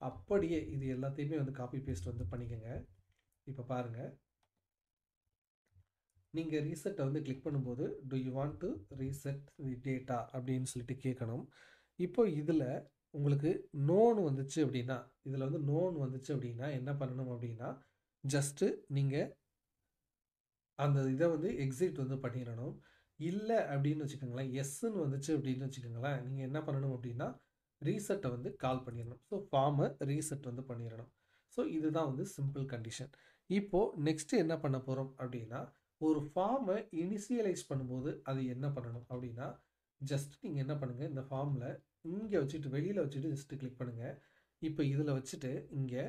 அப்படியே இது எல்லாத்தையுமே வந்து காப்பி பேஸ்ட் வந்து பண்ணிக்கோங்க. இப்போ பாருங்கள், நீங்கள் ரீசெட்டை வந்து கிளிக் பண்ணும்போது to you want to reset the data அப்படின்னு சொல்லிட்டு கேட்கணும். இப்போ இதில் உங்களுக்கு நோன்னு வந்துச்சு அப்படின்னா, இதில் வந்து நோன்னு வந்துச்சு அப்படின்னா என்ன பண்ணணும் அப்படின்னா ஜஸ்ட்டு நீங்கள் அந்த இதை வந்து எக்ஸிட் வந்து பண்ணிடணும். இல்லை அப்படின்னு வச்சுக்கோங்களேன், எஸ்ன்னு வந்துச்சு அப்படின்னு வச்சுக்கோங்களேன், நீங்கள் என்ன பண்ணணும் அப்படின்னா ரீசெட்டை வந்து கால் பண்ணிடணும். ஸோ ஃபார்மை ரீசெட் வந்து பண்ணிடணும். ஸோ இதுதான் வந்து சிம்பிள் கண்டிஷன். இப்போது நெக்ஸ்ட்டு என்ன பண்ண போகிறோம் அப்படின்னா ஒரு ஃபார்மை இனிஷியலைஸ் பண்ணும்போது அது என்ன பண்ணணும் அப்படின்னா ஜஸ்ட் நீங்கள் என்ன பண்ணுங்கள், இந்த ஃபார்மில் இங்கே வச்சுட்டு வெளியில் வச்சுட்டு ஜஸ்ட்டு கிளிக் பண்ணுங்கள். இப்போ இதில் வச்சுட்டு இங்கே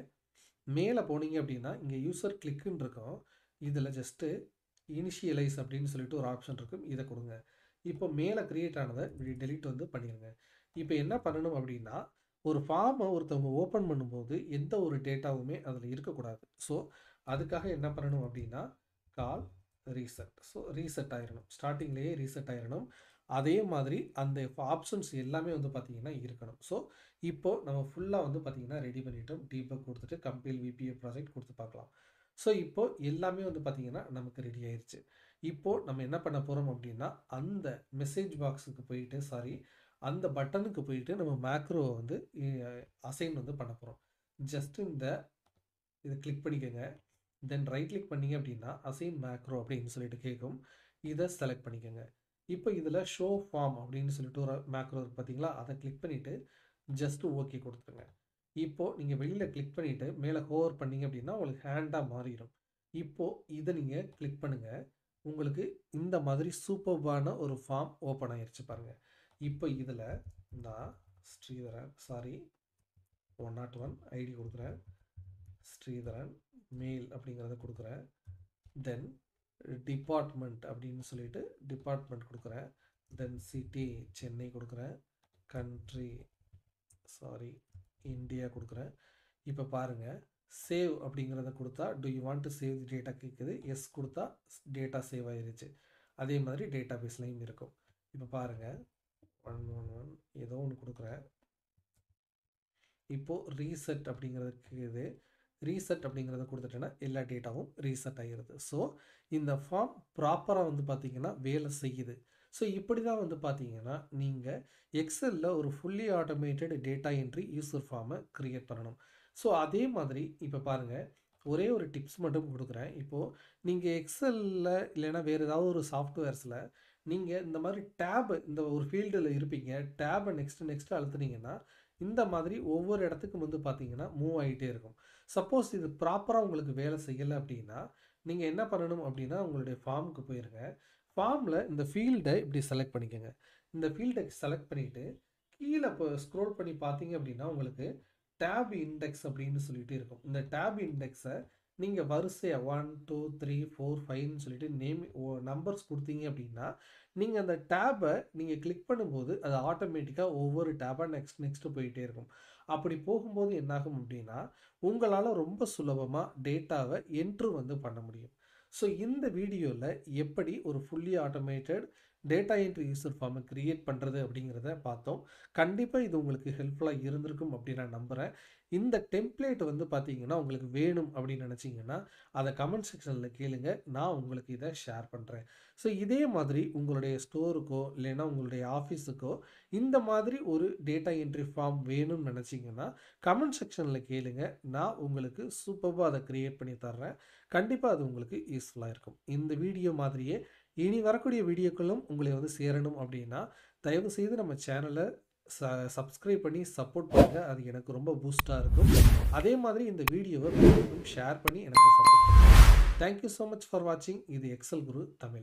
மேலே போனீங்க அப்படின்னா இங்கே யூசர் கிளிக்குன்னு இருக்கும். இதில் ஜஸ்ட்டு இனிஷியலைஸ் அப்படின்னு சொல்லிட்டு ஒரு ஆப்ஷன் இருக்கும், இதை கொடுங்க. இப்போ மேலே க்ரியேட் ஆனதை இப்படி டெலீட் வந்து பண்ணிடுங்க. இப்போ என்ன பண்ணணும் அப்படின்னா ஒரு ஃபார்மை ஒருத்தவங்க ஓப்பன் பண்ணும்போது எந்த ஒரு டேட்டாவுமே அதில் இருக்கக்கூடாது. ஸோ அதுக்காக என்ன பண்ணணும் அப்படின்னா கால் ரீசெட். ஸோ ரீசெட் ஆயிடணும், ஸ்டார்டிங்லேயே ரீசெட் ஆயிடணும். அதே மாதிரி அந்த ஆப்ஷன்ஸ் எல்லாமே வந்து பார்த்திங்கன்னா இருக்கணும். ஸோ இப்போது நம்ம ஃபுல்லாக வந்து பார்த்திங்கன்னா ரெடி பண்ணிட்டோம். டீபக் கொடுத்துட்டு கம்பைல் விபிஏ ப்ராஜெக்ட் கொடுத்து பார்க்கலாம். ஸோ இப்போது எல்லாமே வந்து பார்த்திங்கன்னா நமக்கு ரெடி ஆயிடுச்சு. இப்போது நம்ம என்ன பண்ண போகிறோம் அப்படின்னா அந்த மெசேஜ் பாக்ஸுக்கு போயிட்டு அந்த பட்டனுக்கு போயிட்டு நம்ம மேக்ரோவை வந்து அசைன் வந்து பண்ண போகிறோம். ஜஸ்ட்டு இதை கிளிக் பண்ணிக்கோங்க. தென் ரைட் கிளிக் பண்ணிங்க அப்படின்னா அசைன் மேக்ரோ அப்படின்னு சொல்லிட்டு கேட்கும். இதை செலக்ட் பண்ணிக்கோங்க. இப்போ இதில் ஷோ ஃபார்ம் அப்படின்னு சொல்லிட்டு ஒரு மேக்ரோ இருக்குது பார்த்தீங்களா? அதை கிளிக் பண்ணிவிட்டு ஜஸ்ட்டு ஓகே கொடுத்துருங்க. இப்போது நீங்கள் வெளியில் கிளிக் பண்ணிவிட்டு மேலே ஹோவர் பண்ணிங்க அப்படின்னா உங்களுக்கு ஹேண்டாக மாறிடும். இப்போது இதை நீங்கள் கிளிக் பண்ணுங்கள். உங்களுக்கு இந்த மாதிரி சூப்பர்பான ஒரு ஃபார்ம் ஓப்பன் ஆகிடுச்சு பாருங்கள். இப்போ இதில் நான் ஸ்ரீதரன் 101 ஐடி கொடுக்குறேன். ஸ்ரீதரன் மேல் அப்படிங்கிறத கொடுக்குறேன். தென் டிபார்ட்மெண்ட் அப்படின்னு சொல்லிட்டு டிபார்ட்மெண்ட் கொடுக்குறேன். தென் சிட்டி சென்னை கொடுக்குறேன். கண்ட்ரி இந்தியா கொடுக்குறேன். இப்போ பாருங்கள், சேவ் அப்படிங்கிறத கொடுத்தா to you want to save the data கேட்குது. எஸ் கொடுத்தா டேட்டா சேவ் ஆயிருச்சு. அதே மாதிரி டேட்டா பேஸ்லையும் இருக்கும். இப்போ பாருங்கள் 111 ஏதோ ஒன்று கொடுக்குறேன். இப்போது ரீசெட் அப்படிங்கிறதுக்கு இது ரீசெட் அப்படிங்கிறத கொடுத்துட்டேன்னா எல்லா டேட்டாவும் ரீசெட் ஆகிடுது. ஸோ இந்த ஃபார்ம் ப்ராப்பராக வந்து பார்த்திங்கன்னா வேலை செய்யுது. ஸோ இப்படி தான் வந்து பார்த்தீங்கன்னா நீங்கள் எக்ஸலில் ஒரு fully automated data entry user ஃபார்மை க்ரியேட் பண்ணணும். ஸோ அதே மாதிரி இப்போ பாருங்கள், ஒரே ஒரு டிப்ஸ் மட்டும் கொடுக்குறேன். இப்போது நீங்கள் எக்ஸலில் இல்லைன்னா வேறு ஏதாவது ஒரு சாஃப்ட்வேர்ஸில் நீங்கள் இந்த மாதிரி டேப் இந்த ஒரு ஃபீல்டில் இருப்பீங்க, டேபை நெக்ஸ்ட்டு அழுத்துனீங்கன்னா இந்த மாதிரி ஒவ்வொரு இடத்துக்கும் வந்து பார்த்தீங்கன்னா மூவ் ஆகிட்டே இருக்கும். சப்போஸ் இது ப்ராப்பராக உங்களுக்கு வேலை செய்யலை அப்படின்னா நீங்கள் என்ன பண்ணணும் அப்படின்னா உங்களுடைய ஃபார்முக்கு போயிருங்க. ஃபார்மில் இந்த ஃபீல்டை இப்படி செலக்ட் பண்ணிக்கோங்க. இந்த ஃபீல்டை செலக்ட் பண்ணிவிட்டு கீழே இப்போ ஸ்க்ரோல் பண்ணி பார்த்தீங்க அப்படின்னா உங்களுக்கு டேப் இண்டெக்ஸ் அப்படின்னு சொல்லிட்டு இருக்கும். இந்த டேப் இண்டெக்ஸை நீங்கள் வரிசையாக 1 2 3 4 5ன்னு சொல்லிட்டு நம்பர்ஸ் கொடுத்தீங்க அப்படின்னா நீங்கள் அந்த டேபை நீங்கள் கிளிக் பண்ணும்போது அது ஆட்டோமேட்டிக்காக ஒவ்வொரு டேபாக நெக்ஸ்ட்டு போயிட்டே இருக்கும். அப்படி போகும்போது என்னாகும் அப்படின்னா உங்களால் ரொம்ப சுலபமாக டேட்டாவை என்ட்ரு வந்து பண்ண முடியும். ஸோ இந்த வீடியோவில் எப்படி ஒரு fully automated data entry user ஃபார்மை க்ரியேட் பண்ணுறது அப்படிங்கிறத பார்த்தோம். கண்டிப்பாக இது உங்களுக்கு ஹெல்ப்ஃபுல்லாக இருந்திருக்கும் அப்படின்னு நான் நம்புகிறேன். இந்த டெம்ப்ளேட் வந்து பார்த்தீங்கன்னா உங்களுக்கு வேணும் அப்படின்னு நினச்சிங்கன்னா அதை கமெண்ட் செக்ஷனில் கேளுங்க, நான் உங்களுக்கு இதை ஷேர் பண்ணுறேன். ஸோ இதே மாதிரி உங்களுடைய ஸ்டோருக்கோ இல்லைன்னா உங்களுடைய ஆஃபீஸுக்கோ இந்த மாதிரி ஒரு டேட்டா என்ட்ரி ஃபார்ம் வேணும்னு நினச்சிங்கன்னா கமெண்ட் செக்ஷனில் கேளுங்க, நான் உங்களுக்கு சூப்பராக அதை க்ரியேட் பண்ணி தர்றேன். கண்டிப்பாக அது உங்களுக்கு யூஸ்ஃபுல்லாக இருக்கும். இந்த வீடியோ மாதிரியே இனி வரக்கூடிய வீடியோக்களும் உங்களை வந்து சேரணும் அப்படின்னா தயவுசெய்து நம்ம சேனலை சப்ஸ்கிரைப் பண்ணி சப்போர்ட் பண்ணுங்கள். அது எனக்கு ரொம்ப பூஸ்டாக இருக்கும். அதே மாதிரி இந்த வீடியோவை ஷேர் பண்ணி எனக்கு சப்போர்ட் பண்ணுங்கள். தேங்க்யூ ஸோ மச் ஃபார் வாட்சிங். இது எக்ஸல் குரு தமிழ்.